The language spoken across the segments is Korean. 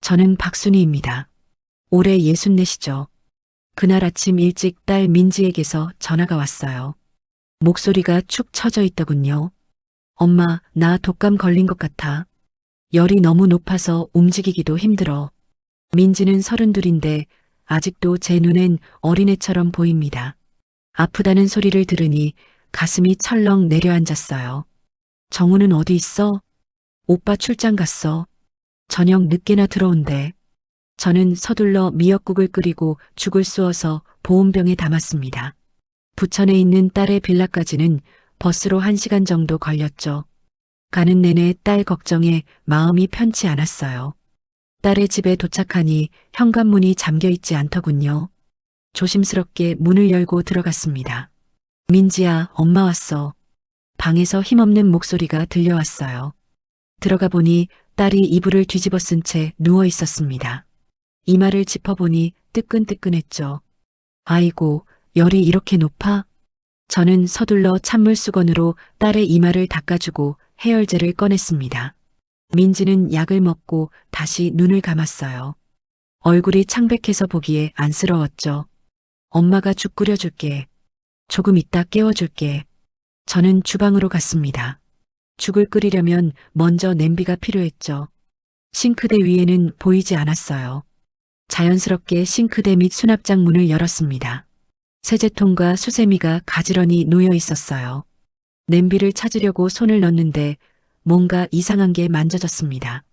저는 박순희입니다. 올해 64시죠. 그날 아침 일찍 딸 민지에게서 전화가 왔어요. 목소리가 축 처져 있더군요. 엄마, 나 독감 걸린 것 같아. 열이 너무 높아서 움직이기도 힘들어. 민지는 32인데 아직도 제 눈엔 어린애처럼 보입니다. 아프다는 소리를 들으니 가슴이 철렁 내려앉았어요. 정우는 어디 있어? 오빠 출장 갔어. 저녁 늦게나 들어온대. 저는 서둘러 미역국을 끓이고 죽을 쑤어서 보온병에 담았습니다. 부천에 있는 딸의 빌라까지는 버스로 1시간 정도 걸렸죠. 가는 내내 딸 걱정에 마음이 편치 않았어요. 딸의 집에 도착하니 현관문이 잠겨 있지 않더군요. 조심스럽게 문을 열고 들어갔습니다. 민지야, 엄마 왔어. 방에서 힘없는 목소리가 들려왔어요. 들어가 보니 딸이 이불을 뒤집어 쓴 채 누워 있었습니다. 이마를 짚어보니 뜨끈뜨끈했죠. 아이고, 열이 이렇게 높아? 저는 서둘러 찬물 수건으로 딸의 이마를 닦아주고 해열제를 꺼냈습니다. 민지는 약을 먹고 다시 눈을 감았어요. 얼굴이 창백해서 보기에 안쓰러웠죠. 엄마가 죽 끓여줄게. 조금 있다 깨워줄게. 저는 주방으로 갔습니다. 죽을 끓이려면 먼저 냄비가 필요했죠. 싱크대 위에는 보이지 않았어요. 자연스럽게 싱크대 및 수납장 문을 열었습니다. 세제통과 수세미가 가지런히 놓여 있었어요. 냄비를 찾으려고 손을 넣는데 뭔가 이상한 게 만져졌습니다.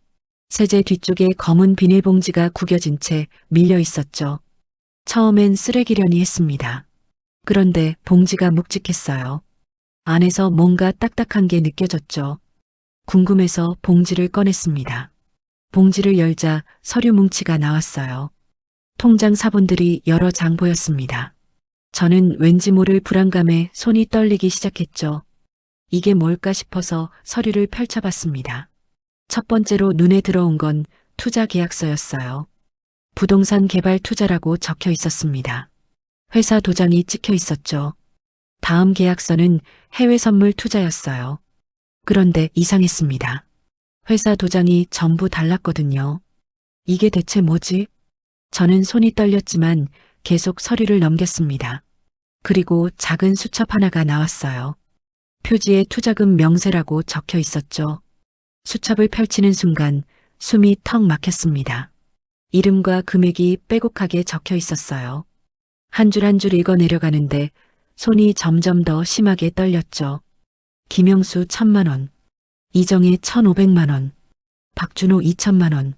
세제 뒤쪽에 검은 비닐봉지가 구겨진 채 밀려 있었죠. 처음엔 쓰레기려니 했습니다. 그런데 봉지가 묵직했어요. 안에서 뭔가 딱딱한 게 느껴졌죠. 궁금해서 봉지를 꺼냈습니다. 봉지를 열자 서류 뭉치가 나왔어요. 통장 사본들이 여러 장 보였습니다. 저는 왠지 모를 불안감에 손이 떨리기 시작했죠. 이게 뭘까 싶어서 서류를 펼쳐봤습니다. 첫 번째로 눈에 들어온 건 투자 계약서였어요. 부동산 개발 투자라고 적혀 있었습니다. 회사 도장이 찍혀 있었죠. 다음 계약서는 해외 선물 투자였어요. 그런데 이상했습니다. 회사 도장이 전부 달랐거든요. 이게 대체 뭐지? 저는 손이 떨렸지만 계속 서류를 넘겼습니다. 그리고 작은 수첩 하나가 나왔어요. 표지에 투자금 명세라고 적혀 있었죠. 수첩을 펼치는 순간 숨이 턱 막혔습니다. 이름과 금액이 빼곡하게 적혀 있었어요. 한 줄 한 줄 읽어 내려가는데 손이 점점 더 심하게 떨렸죠. 김영수 1,000만 원, 이정혜 1,500만 원, 박준호 2,000만 원,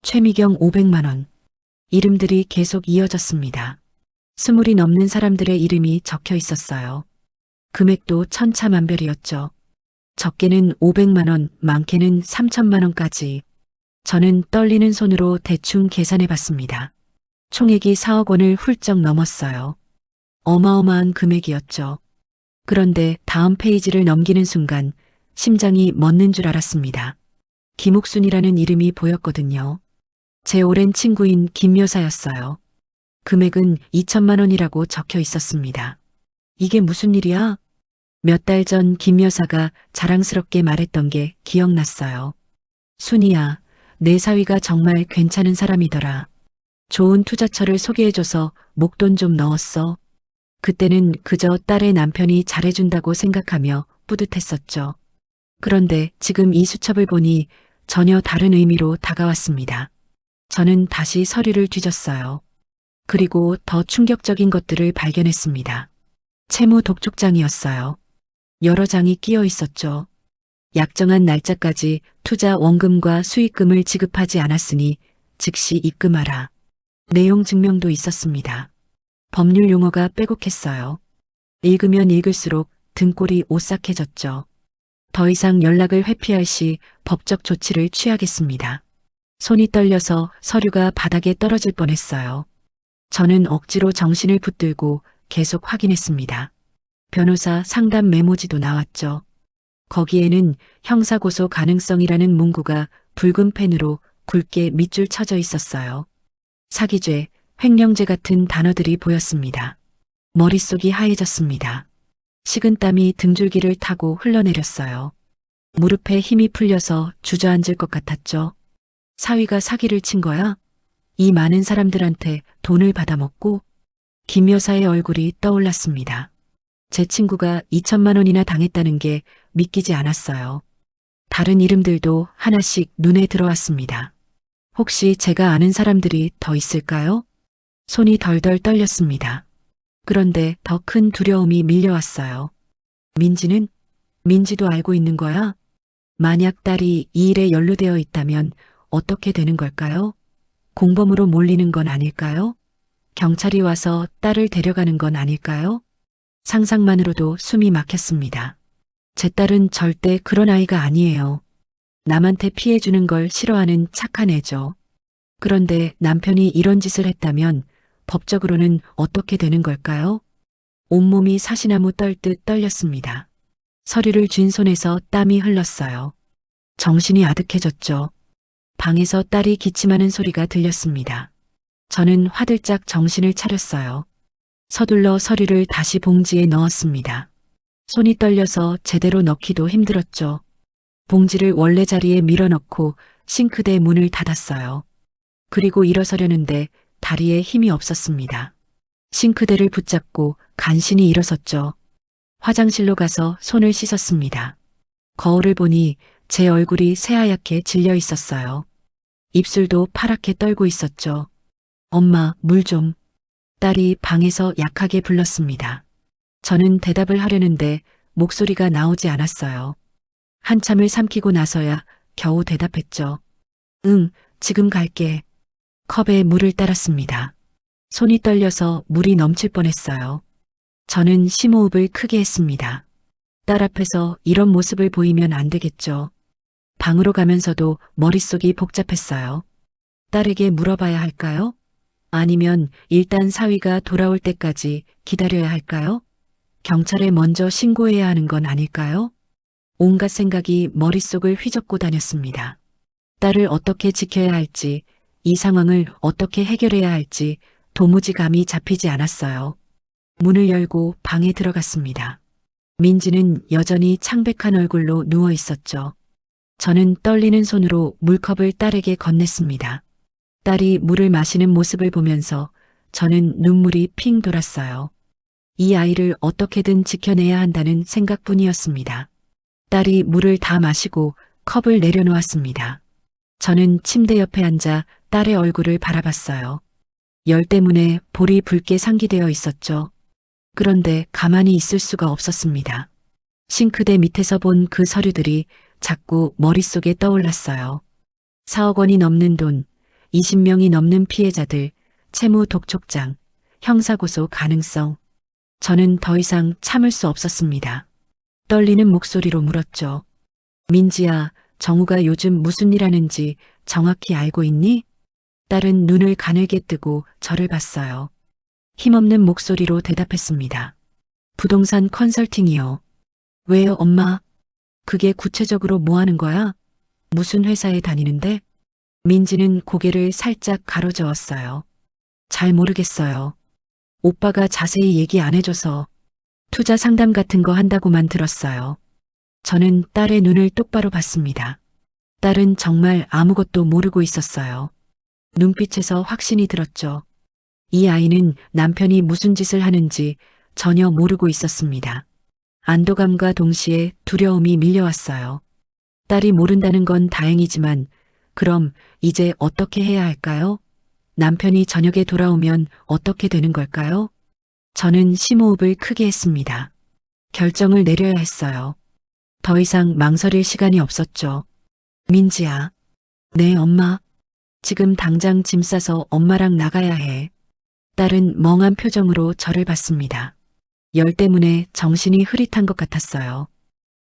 최미경 500만 원. 이름들이 계속 이어졌습니다. 20이 넘는 사람들의 이름이 적혀 있었어요. 금액도 천차만별이었죠. 적게는 500만 원, 많게는 3,000만 원까지. 저는 떨리는 손으로 대충 계산해 봤습니다. 총액이 4억 원을 훌쩍 넘었어요. 어마어마한 금액이었죠. 그런데 다음 페이지를 넘기는 순간 심장이 멎는 줄 알았습니다. 김옥순이라는 이름이 보였거든요. 제 오랜 친구인 김 여사였어요. 금액은 2천만 원이라고 적혀 있었습니다. 이게 무슨 일이야? 몇 달 전 김 여사가 자랑스럽게 말했던 게 기억났어요. 순이야, 내 사위가 정말 괜찮은 사람이더라. 좋은 투자처를 소개해줘서 목돈 좀 넣었어. 그때는 그저 딸의 남편이 잘해준다고 생각하며 뿌듯했었죠. 그런데 지금 이 수첩을 보니 전혀 다른 의미로 다가왔습니다. 저는 다시 서류를 뒤졌어요. 그리고 더 충격적인 것들을 발견했습니다. 채무 독촉장이었어요. 여러 장이 끼어 있었죠. 약정한 날짜까지 투자 원금과 수익금을 지급하지 않았으니 즉시 입금하라. 내용 증명도 있었습니다. 법률 용어가 빼곡했어요. 읽으면 읽을수록 등골이 오싹해졌죠. 더 이상 연락을 회피할 시 법적 조치를 취하겠습니다. 손이 떨려서 서류가 바닥에 떨어질 뻔했어요. 저는 억지로 정신을 붙들고 계속 확인했습니다. 변호사 상담 메모지도 나왔죠. 거기에는 형사고소 가능성이라는 문구가 붉은 펜으로 굵게 밑줄 쳐져 있었어요. 사기죄, 횡령죄 같은 단어들이 보였습니다. 머릿속이 하얘졌습니다. 식은땀이 등줄기를 타고 흘러내렸어요. 무릎에 힘이 풀려서 주저앉을 것 같았죠. 사위가 사기를 친 거야? 이 많은 사람들한테 돈을 받아먹고? 김 여사의 얼굴이 떠올랐습니다. 제 친구가 2천만 원이나 당했다는 게 믿기지 않았어요. 다른 이름들도 하나씩 눈에 들어왔습니다. 혹시 제가 아는 사람들이 더 있을까요? 손이 덜덜 떨렸습니다. 그런데 더 큰 두려움이 밀려왔어요. 민지는? 민지도 알고 있는 거야? 만약 딸이 이 일에 연루되어 있다면 어떻게 되는 걸까요? 공범으로 몰리는 건 아닐까요? 경찰이 와서 딸을 데려가는 건 아닐까요? 상상만으로도 숨이 막혔습니다. 제 딸은 절대 그런 아이가 아니에요. 남한테 피해주는 걸 싫어하는 착한 애죠. 그런데 남편이 이런 짓을 했다면 법적으로는 어떻게 되는 걸까요? 온몸이 사시나무 떨듯 떨렸습니다. 서류를 쥔 손에서 땀이 흘렀어요. 정신이 아득해졌죠. 방에서 딸이 기침하는 소리가 들렸습니다. 저는 화들짝 정신을 차렸어요. 서둘러 서류를 다시 봉지에 넣었습니다. 손이 떨려서 제대로 넣기도 힘들었죠. 봉지를 원래 자리에 밀어넣고 싱크대 문을 닫았어요. 그리고 일어서려는데 다리에 힘이 없었습니다. 싱크대를 붙잡고 간신히 일어섰죠. 화장실로 가서 손을 씻었습니다. 거울을 보니 제 얼굴이 새하얗게 질려 있었어요. 입술도 파랗게 떨고 있었죠. 엄마, 물 좀. 딸이 방에서 약하게 불렀습니다. 저는 대답을 하려는데 목소리가 나오지 않았어요. 한참을 삼키고 나서야 겨우 대답했죠. 응, 지금 갈게. 컵에 물을 따랐습니다. 손이 떨려서 물이 넘칠 뻔했어요. 저는 심호흡을 크게 했습니다. 딸 앞에서 이런 모습을 보이면 안 되겠죠. 방으로 가면서도 머릿속이 복잡했어요. 딸에게 물어봐야 할까요? 아니면 일단 사위가 돌아올 때까지 기다려야 할까요? 경찰에 먼저 신고해야 하는 건 아닐까요? 온갖 생각이 머릿속을 휘젓고 다녔습니다. 딸을 어떻게 지켜야 할지, 이 상황을 어떻게 해결해야 할지 도무지 감이 잡히지 않았어요. 문을 열고 방에 들어갔습니다. 민지는 여전히 창백한 얼굴로 누워 있었죠. 저는 떨리는 손으로 물컵을 딸에게 건넸습니다. 딸이 물을 마시는 모습을 보면서 저는 눈물이 핑 돌았어요. 이 아이를 어떻게든 지켜내야 한다는 생각뿐이었습니다. 딸이 물을 다 마시고 컵을 내려놓았습니다. 저는 침대 옆에 앉아 딸의 얼굴을 바라봤어요. 열 때문에 볼이 붉게 상기되어 있었죠. 그런데 가만히 있을 수가 없었습니다. 싱크대 밑에서 본 그 서류들이 자꾸 머릿속에 떠올랐어요. 4억 원이 넘는 돈, 20명이 넘는 피해자들, 채무 독촉장, 형사고소 가능성. 저는 더 이상 참을 수 없었습니다. 떨리는 목소리로 물었죠. 민지야, 정우가 요즘 무슨 일 하는지 정확히 알고 있니? 딸은 눈을 가늘게 뜨고 저를 봤어요. 힘없는 목소리로 대답했습니다. 부동산 컨설팅이요. 왜요, 엄마? 그게 구체적으로 뭐 하는 거야? 무슨 회사에 다니는데? 민지는 고개를 살짝 가로저었어요. 잘 모르겠어요. 오빠가 자세히 얘기 안 해줘서 투자 상담 같은 거 한다고만 들었어요. 저는 딸의 눈을 똑바로 봤습니다. 딸은 정말 아무것도 모르고 있었어요. 눈빛에서 확신이 들었죠. 이 아이는 남편이 무슨 짓을 하는지 전혀 모르고 있었습니다. 안도감과 동시에 두려움이 밀려왔어요. 딸이 모른다는 건 다행이지만 그럼 이제 어떻게 해야 할까요? 남편이 저녁에 돌아오면 어떻게 되는 걸까요? 저는 심호흡을 크게 했습니다. 결정을 내려야 했어요. 더 이상 망설일 시간이 없었죠. 민지야. 네, 엄마. 지금 당장 짐 싸서 엄마랑 나가야 해. 딸은 멍한 표정으로 저를 봤습니다. 열 때문에 정신이 흐릿한 것 같았어요.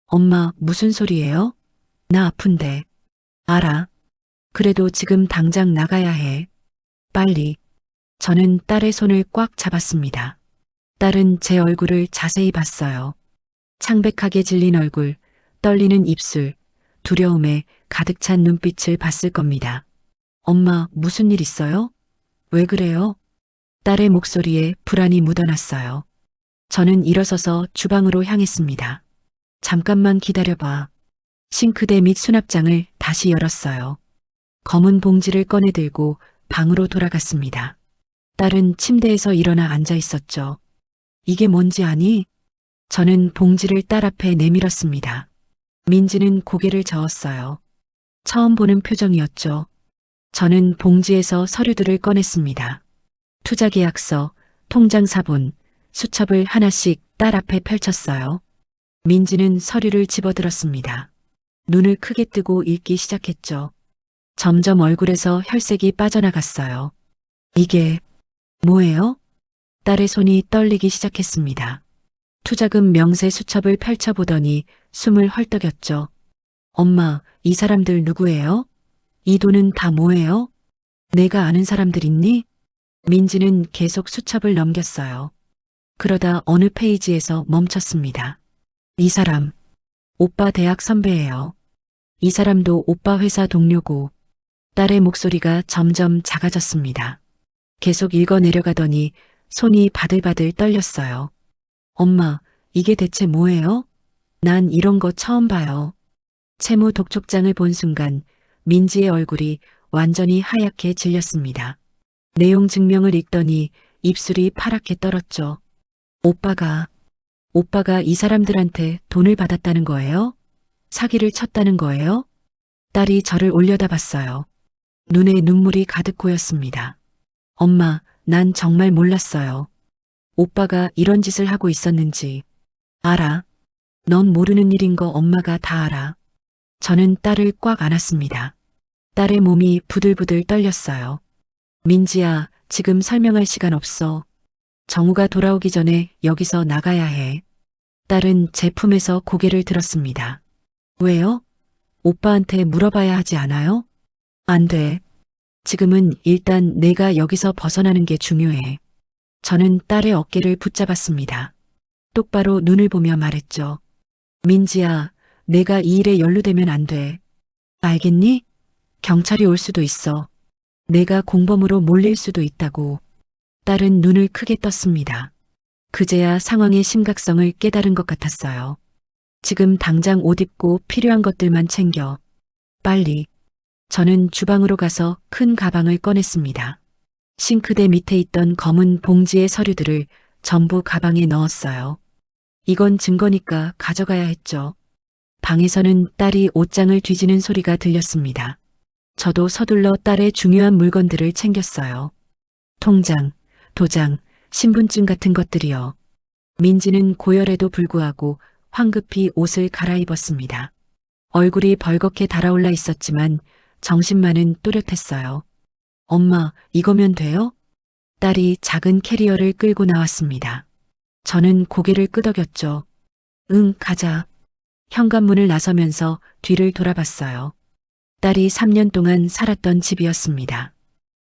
엄마, 무슨 소리예요? 나 아픈데. 알아. 그래도 지금 당장 나가야 해. 빨리. 저는 딸의 손을 꽉 잡았습니다. 딸은 제 얼굴을 자세히 봤어요. 창백하게 질린 얼굴, 떨리는 입술, 두려움에 가득 찬 눈빛을 봤을 겁니다. 엄마, 무슨 일 있어요? 왜 그래요? 딸의 목소리에 불안이 묻어났어요. 저는 일어서서 주방으로 향했습니다. 잠깐만 기다려봐. 싱크대 및 수납장을 다시 열었어요. 검은 봉지를 꺼내 들고 방으로 돌아갔습니다. 딸은 침대에서 일어나 앉아 있었죠. 이게 뭔지 아니? 저는 봉지를 딸 앞에 내밀었습니다. 민지는 고개를 저었어요. 처음 보는 표정이었죠. 저는 봉지에서 서류들을 꺼냈습니다. 투자계약서, 통장사본, 수첩을 하나씩 딸 앞에 펼쳤어요. 민지는 서류를 집어들었습니다. 눈을 크게 뜨고 읽기 시작했죠. 점점 얼굴에서 혈색이 빠져나갔어요. 이게 뭐예요? 딸의 손이 떨리기 시작했습니다. 투자금 명세 수첩을 펼쳐보더니 숨을 헐떡였죠. 엄마, 이 사람들 누구예요? 이 돈은 다 뭐예요? 내가 아는 사람들 있니? 민지는 계속 수첩을 넘겼어요. 그러다 어느 페이지에서 멈췄습니다. 이 사람, 오빠 대학 선배예요. 이 사람도 오빠 회사 동료고. 딸의 목소리가 점점 작아졌습니다. 계속 읽어 내려가더니 손이 바들바들 떨렸어요. 엄마, 이게 대체 뭐예요? 난 이런 거 처음 봐요. 채무 독촉장을 본 순간 민지의 얼굴이 완전히 하얗게 질렸습니다. 내용 증명을 읽더니 입술이 파랗게 떨었죠. 오빠가 이 사람들한테 돈을 받았다는 거예요? 사기를 쳤다는 거예요? 딸이 저를 올려다봤어요. 눈에 눈물이 가득 고였습니다. 엄마, 난 정말 몰랐어요. 오빠가 이런 짓을 하고 있었는지. 알아. 넌 모르는 일인 거 엄마가 다 알아. 저는 딸을 꽉 안았습니다. 딸의 몸이 부들부들 떨렸어요. 민지야, 지금 설명할 시간 없어. 정우가 돌아오기 전에 여기서 나가야 해. 딸은 제 품에서 고개를 들었습니다. 왜요? 오빠한테 물어봐야 하지 않아요? 안 돼. 지금은 일단 내가 여기서 벗어나는 게 중요해. 저는 딸의 어깨를 붙잡았습니다. 똑바로 눈을 보며 말했죠. 민지야, 내가 이 일에 연루되면 안 돼. 알겠니? 경찰이 올 수도 있어. 내가 공범으로 몰릴 수도 있다고. 딸은 눈을 크게 떴습니다. 그제야 상황의 심각성을 깨달은 것 같았어요. 지금 당장 옷 입고 필요한 것들만 챙겨. 빨리. 저는 주방으로 가서 큰 가방을 꺼냈습니다. 싱크대 밑에 있던 검은 봉지의 서류들을 전부 가방에 넣었어요. 이건 증거니까 가져가야 했죠. 방에서는 딸이 옷장을 뒤지는 소리가 들렸습니다. 저도 서둘러 딸의 중요한 물건들을 챙겼어요. 통장, 도장, 신분증 같은 것들이요. 민지는 고열에도 불구하고 황급히 옷을 갈아입었습니다. 얼굴이 벌겋게 달아올라 있었지만 정신만은 또렷했어요. 엄마, 이거면 돼요? 딸이 작은 캐리어를 끌고 나왔습니다. 저는 고개를 끄덕였죠. 응, 가자. 현관문을 나서면서 뒤를 돌아봤어요. 딸이 3년 동안 살았던 집이었습니다.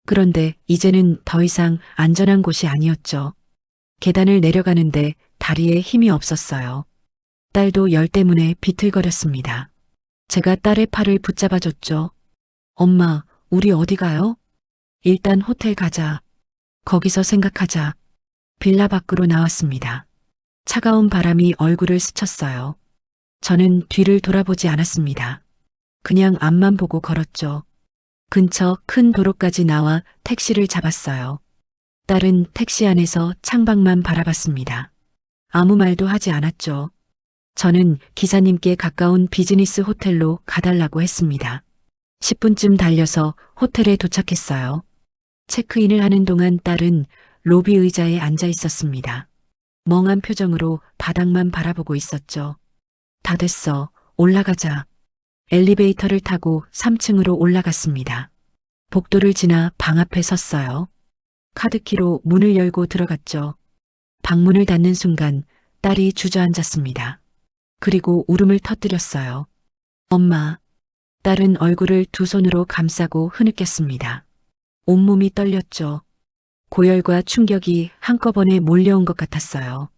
그런데 이제는 더 이상 안전한 곳이 아니었죠. 계단을 내려가는데 다리에 힘이 없었어요. 딸도 열 때문에 비틀거렸습니다. 제가 딸의 팔을 붙잡아줬죠. 엄마, 우리 어디 가요? 일단 호텔 가자. 거기서 생각하자. 빌라 밖으로 나왔습니다. 차가운 바람이 얼굴을 스쳤어요. 저는 뒤를 돌아보지 않았습니다. 그냥 앞만 보고 걸었죠. 근처 큰 도로까지 나와 택시를 잡았어요. 딸은 택시 안에서 창밖만 바라봤습니다. 아무 말도 하지 않았죠. 저는 기사님께 가까운 비즈니스 호텔로 가달라고 했습니다. 10분쯤 달려서 호텔에 도착했어요. 체크인을 하는 동안 딸은 로비 의자에 앉아 있었습니다. 멍한 표정으로 바닥만 바라보고 있었죠. 다 됐어. 올라가자. 엘리베이터를 타고 3층으로 올라갔습니다. 복도를 지나 방 앞에 섰어요. 카드키로 문을 열고 들어갔죠. 방문을 닫는 순간 딸이 주저앉았습니다. 그리고 울음을 터뜨렸어요. 엄마. 딸은 얼굴을 두 손으로 감싸고 흐느꼈습니다. 온몸이 떨렸죠. 고열과 충격이 한꺼번에 몰려온 것 같았어요.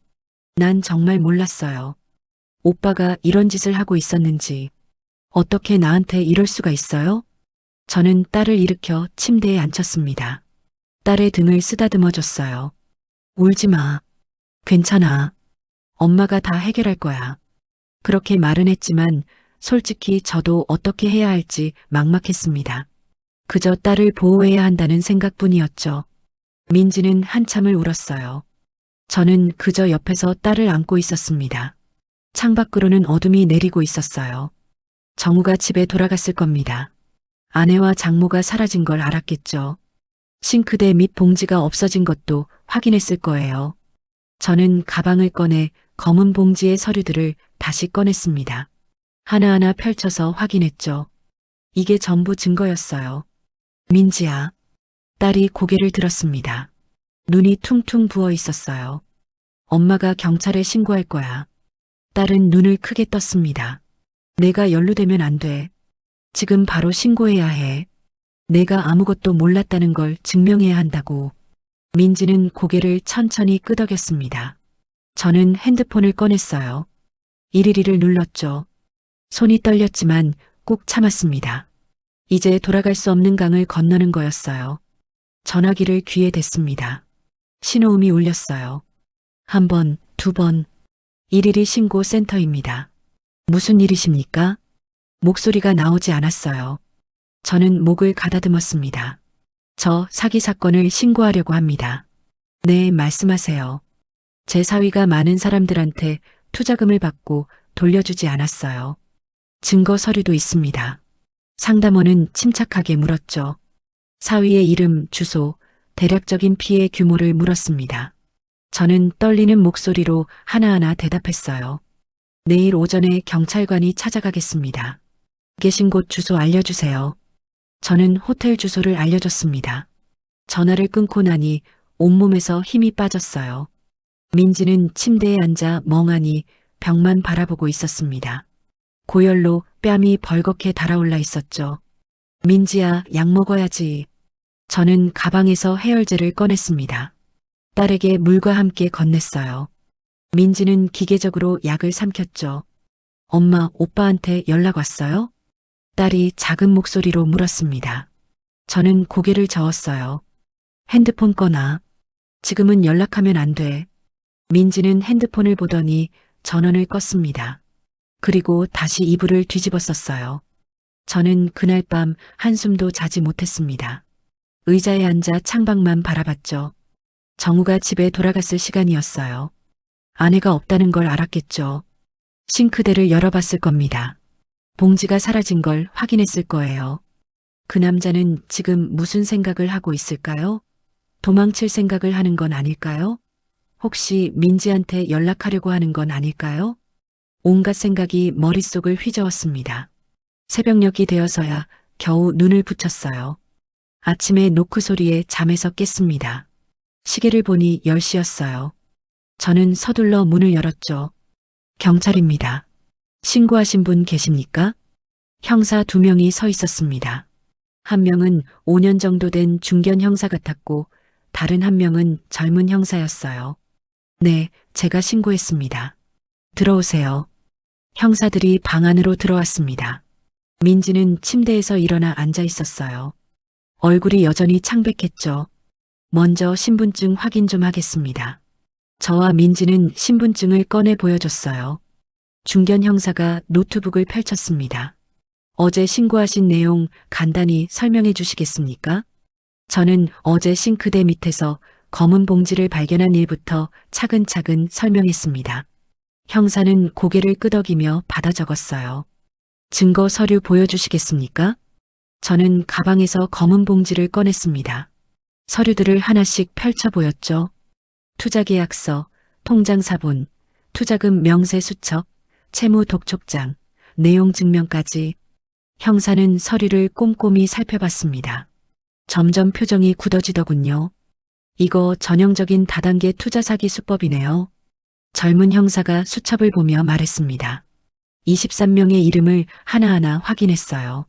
난 정말 몰랐어요. 오빠가 이런 짓을 하고 있었는지. 어떻게 나한테 이럴 수가 있어요? 저는 딸을 일으켜 침대에 앉혔습니다. 딸의 등을 쓰다듬어 줬어요. 울지 마. 괜찮아. 엄마가 다 해결할 거야. 그렇게 말은 했지만 솔직히 저도 어떻게 해야 할지 막막했습니다. 그저 딸을 보호해야 한다는 생각뿐이었죠. 민지는 한참을 울었어요. 저는 그저 옆에서 딸을 안고 있었습니다. 창밖으로는 어둠이 내리고 있었어요. 정우가 집에 돌아갔을 겁니다. 아내와 장모가 사라진 걸 알았겠죠. 싱크대 밑 봉지가 없어진 것도 확인했을 거예요. 저는 가방을 꺼내 검은 봉지의 서류들을 다시 꺼냈습니다. 하나하나 펼쳐서 확인했죠. 이게 전부 증거였어요. 민지야. 딸이 고개를 들었습니다. 눈이 퉁퉁 부어 있었어요. 엄마가 경찰에 신고할 거야. 딸은 눈을 크게 떴습니다. 내가 연루되면 안 돼. 지금 바로 신고해야 해. 내가 아무것도 몰랐다는 걸 증명해야 한다고. 민지는 고개를 천천히 끄덕였습니다. 저는 핸드폰을 꺼냈어요. 112를 눌렀죠. 손이 떨렸지만 꾹 참았습니다. 이제 돌아갈 수 없는 강을 건너는 거였어요. 전화기를 귀에 댔습니다. 신호음이 울렸어요. 한 번, 두 번. 112 신고 센터입니다. 무슨 일이십니까? 목소리가 나오지 않았어요. 저는 목을 가다듬었습니다. 저 사기 사건을 신고하려고 합니다. 네, 말씀하세요. 제 사위가 많은 사람들한테 투자금을 받고 돌려주지 않았어요. 증거 서류도 있습니다. 상담원은 침착하게 물었죠. 사위의 이름, 주소, 대략적인 피해 규모를 물었습니다. 저는 떨리는 목소리로 하나하나 대답했어요. 내일 오전에 경찰관이 찾아가겠습니다. 계신 곳 주소 알려주세요. 저는 호텔 주소를 알려줬습니다. 전화를 끊고 나니 온몸에서 힘이 빠졌어요. 민지는 침대에 앉아 멍하니 벽만 바라보고 있었습니다. 고열로 뺨이 벌겋게 달아올라 있었죠. 민지야, 약 먹어야지. 저는 가방에서 해열제를 꺼냈습니다. 딸에게 물과 함께 건넸어요. 민지는 기계적으로 약을 삼켰죠. 엄마, 오빠한테 연락 왔어요? 딸이 작은 목소리로 물었습니다. 저는 고개를 저었어요. 핸드폰 꺼놔. 지금은 연락하면 안 돼. 민지는 핸드폰을 보더니 전원을 껐습니다. 그리고 다시 이불을 뒤집었었어요. 저는 그날 밤 한숨도 자지 못했습니다. 의자에 앉아 창밖만 바라봤죠. 정우가 집에 돌아갔을 시간이었어요. 아내가 없다는 걸 알았겠죠. 싱크대를 열어봤을 겁니다. 봉지가 사라진 걸 확인했을 거예요. 그 남자는 지금 무슨 생각을 하고 있을까요? 도망칠 생각을 하는 건 아닐까요? 혹시 민지한테 연락하려고 하는 건 아닐까요? 온갖 생각이 머릿속을 휘저었습니다. 새벽녘이 되어서야 겨우 눈을 붙였어요. 아침에 노크 소리에 잠에서 깼습니다. 시계를 보니 10시였어요. 저는 서둘러 문을 열었죠. 경찰입니다. 신고하신 분 계십니까? 형사 2명이 서 있었습니다. 한 명은 5년 정도 된 중견 형사 같았고 다른 한 명은 젊은 형사였어요. 네, 제가 신고했습니다. 들어오세요. 형사들이 방 안으로 들어왔습니다. 민지는 침대에서 일어나 앉아 있었어요. 얼굴이 여전히 창백했죠. 먼저 신분증 확인 좀 하겠습니다. 저와 민지는 신분증을 꺼내 보여줬어요. 중견 형사가 노트북을 펼쳤습니다. 어제 신고하신 내용 간단히 설명해 주시겠습니까? 저는 어제 싱크대 밑에서 검은 봉지를 발견한 일부터 차근차근 설명했습니다. 형사는 고개를 끄덕이며 받아 적었어요. 증거 서류 보여주시겠습니까? 저는 가방에서 검은 봉지를 꺼냈습니다. 서류들을 하나씩 펼쳐 보였죠. 투자계약서, 통장사본, 투자금 명세수첩, 채무 독촉장, 내용 증명까지. 형사는 서류를 꼼꼼히 살펴봤습니다. 점점 표정이 굳어지더군요. 이거 전형적인 다단계 투자 사기 수법이네요. 젊은 형사가 수첩을 보며 말했습니다. 23명의 이름을 하나하나 확인했어요.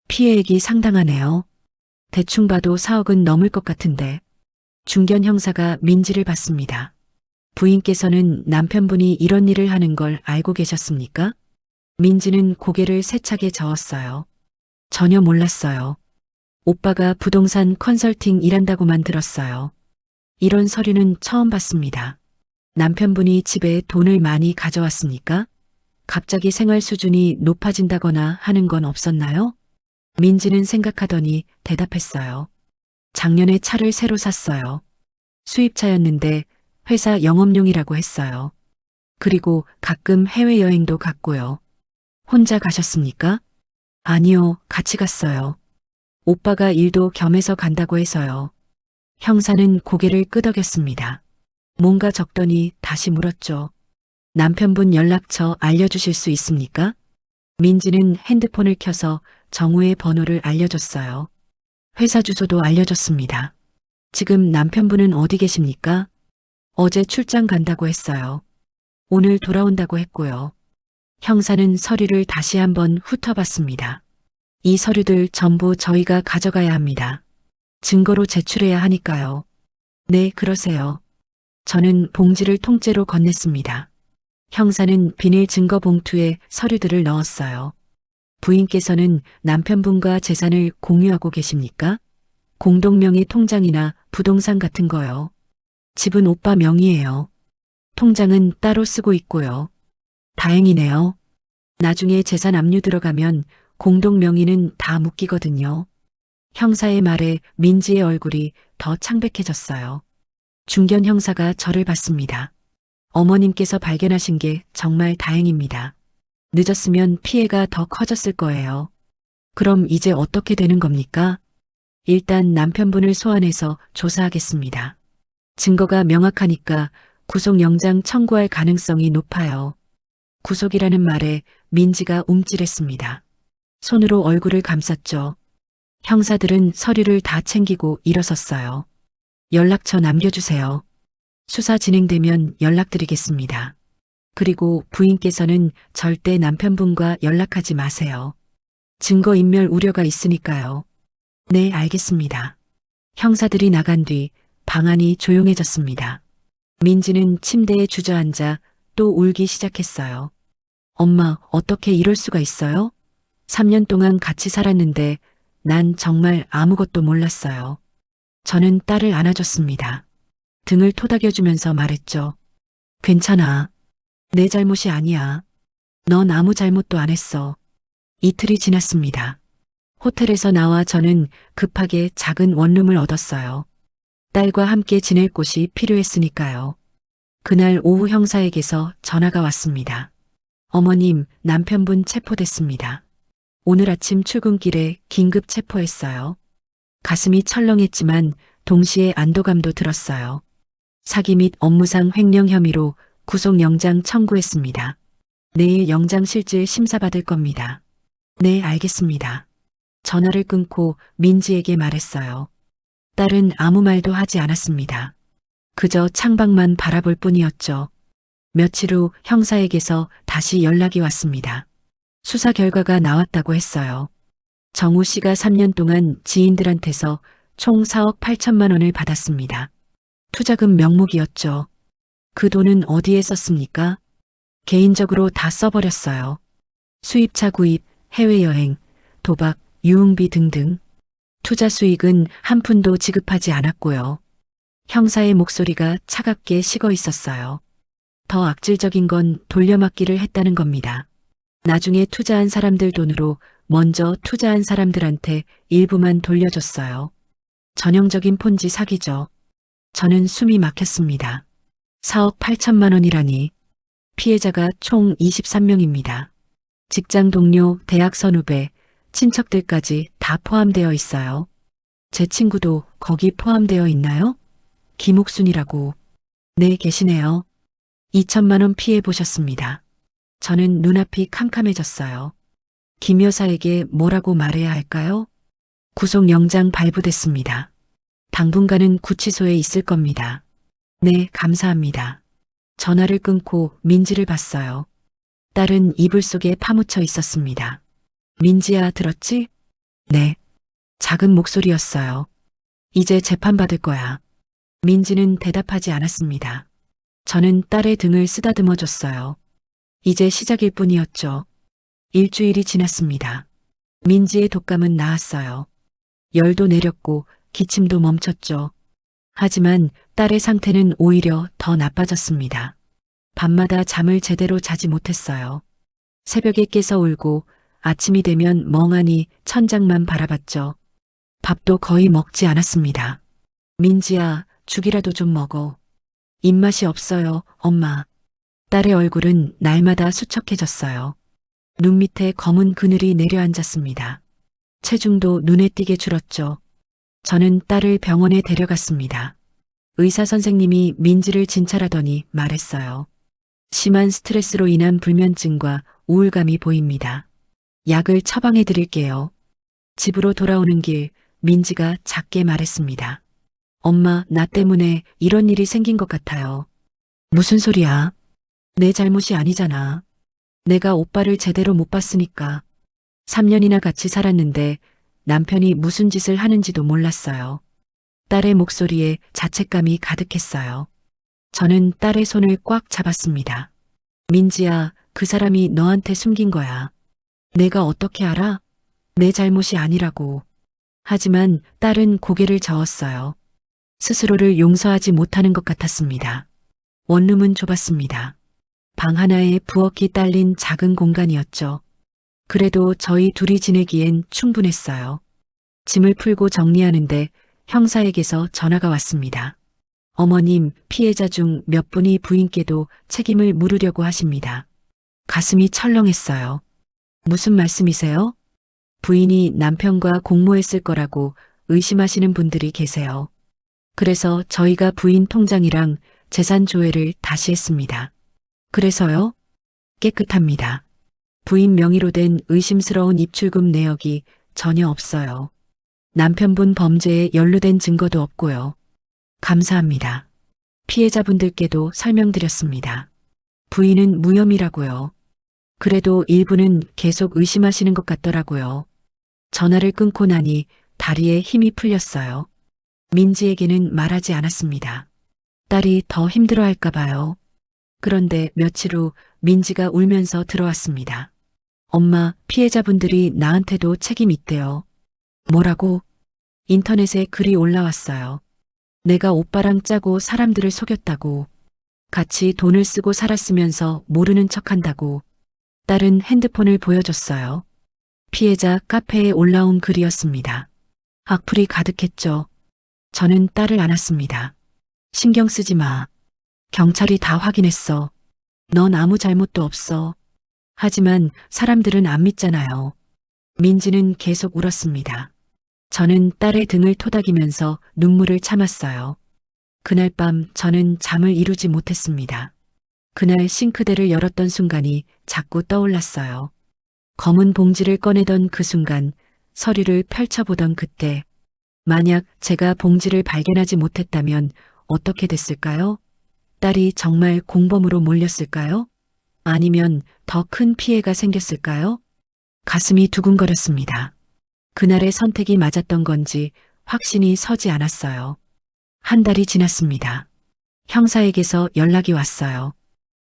피해액이 상당하네요. 대충 봐도 4억은 넘을 것 같은데. 중견 형사가 민지를 봤습니다. 부인께서는 남편분이 이런 일을 하는 걸 알고 계셨습니까? 민지는 고개를 세차게 저었어요. 전혀 몰랐어요. 오빠가 부동산 컨설팅 일한다고만 들었어요. 이런 서류는 처음 봤습니다. 남편분이 집에 돈을 많이 가져왔습니까? 갑자기 생활 수준이 높아진다거나 하는 건 없었나요? 민지는 생각하더니 대답했어요. 작년에 차를 새로 샀어요. 수입차였는데 회사 영업용이라고 했어요. 그리고 가끔 해외여행도 갔고요. 혼자 가셨습니까? 아니요, 같이 갔어요. 오빠가 일도 겸해서 간다고 해서요. 형사는 고개를 끄덕였습니다. 뭔가 적더니 다시 물었죠. 남편분 연락처 알려주실 수 있습니까? 민지는 핸드폰을 켜서 정우의 번호를 알려줬어요. 회사 주소도 알려줬습니다. 지금 남편분은 어디 계십니까? 어제 출장 간다고 했어요. 오늘 돌아온다고 했고요. 형사는 서류를 다시 한번 훑어봤습니다. 이 서류들 전부 저희가 가져가야 합니다. 증거로 제출해야 하니까요. 네, 그러세요. 저는 봉지를 통째로 건넸습니다. 형사는 비닐 증거 봉투에 서류들을 넣었어요. 부인께서는 남편분과 재산을 공유하고 계십니까? 공동명의 통장이나 부동산 같은 거요. 집은 오빠 명의예요. 통장은 따로 쓰고 있고요. 다행이네요. 나중에 재산 압류 들어가면 공동 명의는 다 묶이거든요. 형사의 말에 민지의 얼굴이 더 창백해졌어요. 중견 형사가 저를 봤습니다. 어머님께서 발견하신 게 정말 다행입니다. 늦었으면 피해가 더 커졌을 거예요. 그럼 이제 어떻게 되는 겁니까? 일단 남편분을 소환해서 조사하겠습니다. 증거가 명확하니까 구속영장 청구할 가능성이 높아요. 구속이라는 말에 민지가 움찔했습니다. 손으로 얼굴을 감쌌죠. 형사들은 서류를 다 챙기고 일어섰어요. 연락처 남겨주세요. 수사 진행되면 연락드리겠습니다. 그리고 부인께서는 절대 남편분과 연락하지 마세요. 증거인멸 우려가 있으니까요. 네, 알겠습니다. 형사들이 나간 뒤 방안이 조용해졌습니다. 민지는 침대에 주저앉아 또 울기 시작했어요. 엄마, 어떻게 이럴 수가 있어요? 3년 동안 같이 살았는데 난 정말 아무것도 몰랐어요. 저는 딸을 안아줬습니다. 등을 토닥여주면서 말했죠. 괜찮아. 내 잘못이 아니야. 넌 아무 잘못도 안 했어. 이틀이 지났습니다. 호텔에서 나와 저는 급하게 작은 원룸을 얻었어요. 딸과 함께 지낼 곳이 필요했으니까요. 그날 오후 형사에게서 전화가 왔습니다. 어머님, 남편분 체포됐습니다. 오늘 아침 출근길에 긴급 체포했어요. 가슴이 철렁했지만 동시에 안도감도 들었어요. 사기 및 업무상 횡령 혐의로 구속영장 청구했습니다. 내일 영장실질 심사받을 겁니다. 네, 알겠습니다. 전화를 끊고 민지에게 말했어요. 딸은 아무 말도 하지 않았습니다. 그저 창밖만 바라볼 뿐이었죠. 며칠 후 형사에게서 다시 연락이 왔습니다. 수사 결과가 나왔다고 했어요. 정우 씨가 3년 동안 지인들한테서 총 4억 8천만 원을 받았습니다. 투자금 명목이었죠. 그 돈은 어디에 썼습니까? 개인적으로 다 써버렸어요. 수입차 구입, 해외여행, 도박, 유흥비 등등. 투자 수익은 한 푼도 지급하지 않았고요. 형사의 목소리가 차갑게 식어 있었어요. 더 악질적인 건 돌려막기를 했다는 겁니다. 나중에 투자한 사람들 돈으로 먼저 투자한 사람들한테 일부만 돌려줬어요. 전형적인 폰지 사기죠. 저는 숨이 막혔습니다. 4억 8천만 원이라니. 피해자가 총 23명입니다. 직장 동료, 대학 선후배, 친척들까지 다 포함되어 있어요. 제 친구도 거기 포함되어 있나요? 김옥순이라고. 네, 계시네요. 2천만 원 피해 보셨습니다. 저는 눈앞이 캄캄해졌어요. 김 여사에게 뭐라고 말해야 할까요? 구속영장 발부됐습니다. 당분간은 구치소에 있을 겁니다. 네, 감사합니다. 전화를 끊고 민지를 봤어요. 딸은 이불 속에 파묻혀 있었습니다. 민지야, 들었지? 네. 작은 목소리였어요. 이제 재판받을 거야. 민지는 대답하지 않았습니다. 저는 딸의 등을 쓰다듬어 줬어요. 이제 시작일 뿐이었죠. 일주일이 지났습니다. 민지의 독감은 나았어요. 열도 내렸고 기침도 멈췄죠. 하지만 딸의 상태는 오히려 더 나빠졌습니다. 밤마다 잠을 제대로 자지 못했어요. 새벽에 깨서 울고 아침이 되면 멍하니 천장만 바라봤죠. 밥도 거의 먹지 않았습니다. 민지야, 죽이라도 좀 먹어. 입맛이 없어요, 엄마. 딸의 얼굴은 날마다 수척해졌어요. 눈 밑에 검은 그늘이 내려앉았습니다. 체중도 눈에 띄게 줄었죠. 저는 딸을 병원에 데려갔습니다. 의사 선생님이 민지를 진찰하더니 말했어요. 심한 스트레스로 인한 불면증과 우울감이 보입니다. 약을 처방해 드릴게요. 집으로 돌아오는 길 민지가 작게 말했습니다. 엄마, 나 때문에 이런 일이 생긴 것 같아요. 무슨 소리야? 내 잘못이 아니잖아. 내가 오빠를 제대로 못 봤으니까. 3년이나 같이 살았는데 남편이 무슨 짓을 하는지도 몰랐어요. 딸의 목소리에 자책감이 가득했어요. 저는 딸의 손을 꽉 잡았습니다. 민지야, 그 사람이 너한테 숨긴 거야. 내가 어떻게 알아? 내 잘못이 아니라고. 하지만 딸은 고개를 저었어요. 스스로를 용서하지 못하는 것 같았습니다. 원룸은 좁았습니다. 방 하나에 부엌이 딸린 작은 공간이었죠. 그래도 저희 둘이 지내기엔 충분했어요. 짐을 풀고 정리하는데 형사에게서 전화가 왔습니다. 어머님, 피해자 중 몇 분이 부인께도 책임을 물으려고 하십니다. 가슴이 철렁했어요. 무슨 말씀이세요? 부인이 남편과 공모했을 거라고 의심하시는 분들이 계세요. 그래서 저희가 부인 통장이랑 재산 조회를 다시 했습니다. 그래서요? 깨끗합니다. 부인 명의로 된 의심스러운 입출금 내역이 전혀 없어요. 남편분 범죄에 연루된 증거도 없고요. 감사합니다. 피해자분들께도 설명드렸습니다. 부인은 무혐의라고요. 그래도 일부는 계속 의심하시는 것 같더라고요. 전화를 끊고 나니 다리에 힘이 풀렸어요. 민지에게는 말하지 않았습니다. 딸이 더 힘들어할까 봐요. 그런데 며칠 후 민지가 울면서 들어왔습니다. 엄마, 피해자분들이 나한테도 책임 있대요. 뭐라고? 인터넷에 글이 올라왔어요. 내가 오빠랑 짜고 사람들을 속였다고. 같이 돈을 쓰고 살았으면서 모르는 척한다고. 딸은 핸드폰을 보여줬어요. 피해자 카페에 올라온 글이었습니다. 악플이 가득했죠. 저는 딸을 안았습니다. 신경 쓰지 마. 경찰이 다 확인했어. 넌 아무 잘못도 없어. 하지만 사람들은 안 믿잖아요. 민지는 계속 울었습니다. 저는 딸의 등을 토닥이면서 눈물을 참았어요. 그날 밤 저는 잠을 이루지 못했습니다. 그날 싱크대를 열었던 순간이 자꾸 떠올랐어요. 검은 봉지를 꺼내던 그 순간, 서류를 펼쳐보던 그때, 만약 제가 봉지를 발견하지 못했다면 어떻게 됐을까요? 딸이 정말 공범으로 몰렸을까요? 아니면 더 큰 피해가 생겼을까요? 가슴이 두근거렸습니다. 그날의 선택이 맞았던 건지 확신이 서지 않았어요. 한 달이 지났습니다. 형사에게서 연락이 왔어요.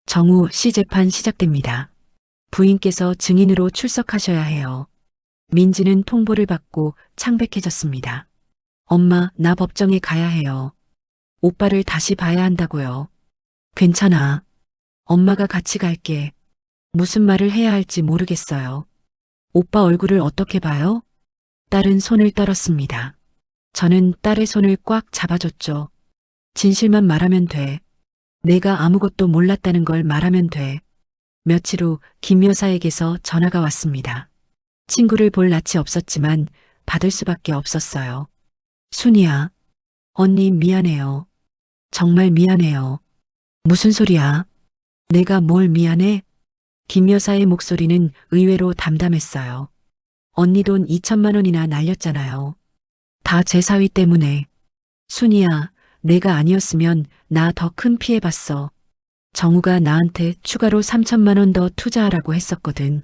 정우 씨 재판 시작됩니다. 부인께서 증인으로 출석하셔야 해요. 민지는 통보를 받고 창백해졌습니다. 엄마, 나 법정에 가야 해요. 오빠를 다시 봐야 한다고요. 괜찮아. 엄마가 같이 갈게. 무슨 말을 해야 할지 모르겠어요. 오빠 얼굴을 어떻게 봐요? 딸은 손을 떨었습니다. 저는 딸의 손을 꽉 잡아줬죠. 진실만 말하면 돼. 내가 아무것도 몰랐다는 걸 말하면 돼. 며칠 후 김 여사에게서 전화가 왔습니다. 친구를 볼 낯이 없었지만 받을 수밖에 없었어요. 순이야. 언니 미안해요. 정말 미안해요. 무슨 소리야? 내가 뭘 미안해? 김 여사의 목소리는 의외로 담담했어요. 언니 돈 2천만 원이나 날렸잖아요. 다 제 사위 때문에. 순이야, 내가 아니었으면 나 더 큰 피해 봤어. 정우가 나한테 추가로 3천만 원 더 투자하라고 했었거든.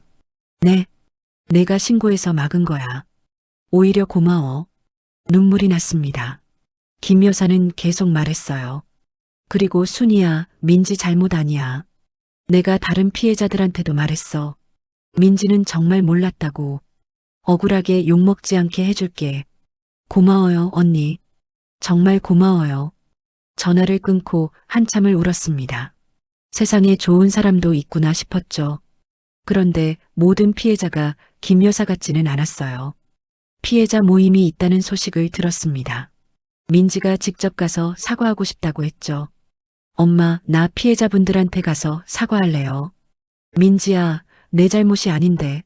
네, 내가 신고해서 막은 거야. 오히려 고마워. 눈물이 났습니다. 김 여사는 계속 말했어요. 그리고 순이야, 민지 잘못 아니야. 내가 다른 피해자들한테도 말했어. 민지는 정말 몰랐다고. 억울하게 욕먹지 않게 해줄게. 고마워요, 언니. 정말 고마워요. 전화를 끊고 한참을 울었습니다. 세상에 좋은 사람도 있구나 싶었죠. 그런데 모든 피해자가 김 여사 같지는 않았어요. 피해자 모임이 있다는 소식을 들었습니다. 민지가 직접 가서 사과하고 싶다고 했죠. 엄마, 나 피해자분들한테 가서 사과할래요. 민지야, 내 잘못이 아닌데.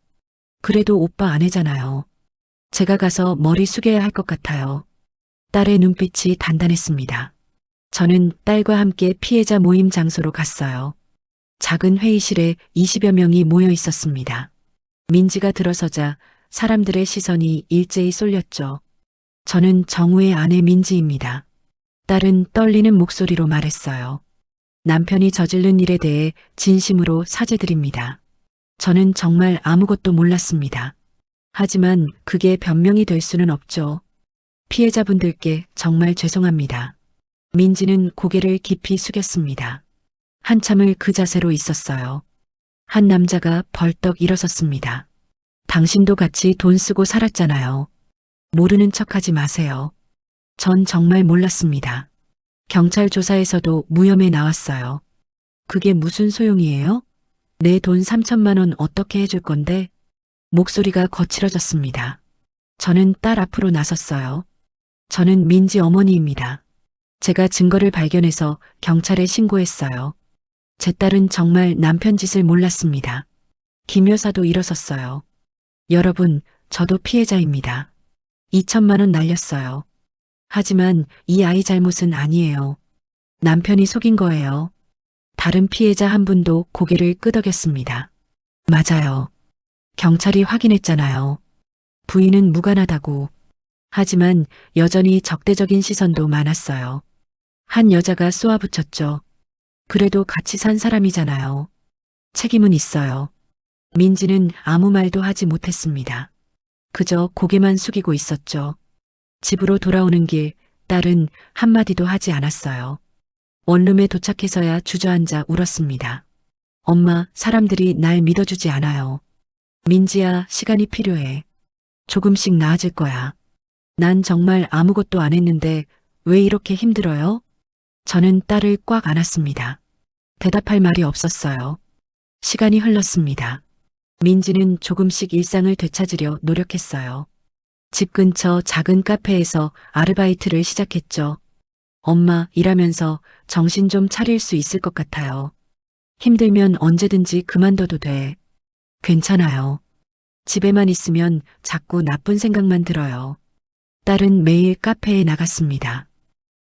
그래도 오빠 아내잖아요. 제가 가서 머리 숙여야 할 것 같아요. 딸의 눈빛이 단단했습니다. 저는 딸과 함께 피해자 모임 장소로 갔어요. 작은 회의실에 20여 명이 모여 있었습니다. 민지가 들어서자 사람들의 시선이 일제히 쏠렸죠. 저는 정우의 아내 민지입니다. 딸은 떨리는 목소리로 말했어요. 남편이 저지른 일에 대해 진심으로 사죄드립니다. 저는 정말 아무것도 몰랐습니다. 하지만 그게 변명이 될 수는 없죠. 피해자분들께 정말 죄송합니다. 민지는 고개를 깊이 숙였습니다. 한참을 그 자세로 있었어요. 한 남자가 벌떡 일어섰습니다. 당신도 같이 돈 쓰고 살았잖아요. 모르는 척하지 마세요. 전 정말 몰랐습니다. 경찰 조사에서도 무혐의 나왔어요. 그게 무슨 소용이에요? 내 돈 3천만 원 어떻게 해줄 건데? 목소리가 거칠어졌습니다. 저는 딸 앞으로 나섰어요. 저는 민지 어머니입니다. 제가 증거를 발견해서 경찰에 신고했어요. 제 딸은 정말 남편 짓을 몰랐습니다. 김 여사도 일어섰어요. 여러분, 저도 피해자입니다. 2천만 원 날렸어요. 하지만 이 아이 잘못은 아니에요. 남편이 속인 거예요. 다른 피해자 한 분도 고개를 끄덕였습니다. 맞아요. 경찰이 확인했잖아요. 부인은 무관하다고. 하지만 여전히 적대적인 시선도 많았어요. 한 여자가 쏘아붙였죠. 그래도 같이 산 사람이잖아요. 책임은 있어요. 민지는 아무 말도 하지 못했습니다. 그저 고개만 숙이고 있었죠. 집으로 돌아오는 길, 딸은 한마디도 하지 않았어요. 원룸에 도착해서야 주저앉아 울었습니다. 엄마, 사람들이 날 믿어주지 않아요. 민지야, 시간이 필요해. 조금씩 나아질 거야. 난 정말 아무것도 안 했는데 왜 이렇게 힘들어요? 저는 딸을 꽉 안았습니다. 대답할 말이 없었어요. 시간이 흘렀습니다. 민지는 조금씩 일상을 되찾으려 노력했어요. 집 근처 작은 카페에서 아르바이트를 시작했죠. 엄마, 일하면서 정신 좀 차릴 수 있을 것 같아요. 힘들면 언제든지 그만둬도 돼. 괜찮아요. 집에만 있으면 자꾸 나쁜 생각만 들어요. 딸은 매일 카페에 나갔습니다.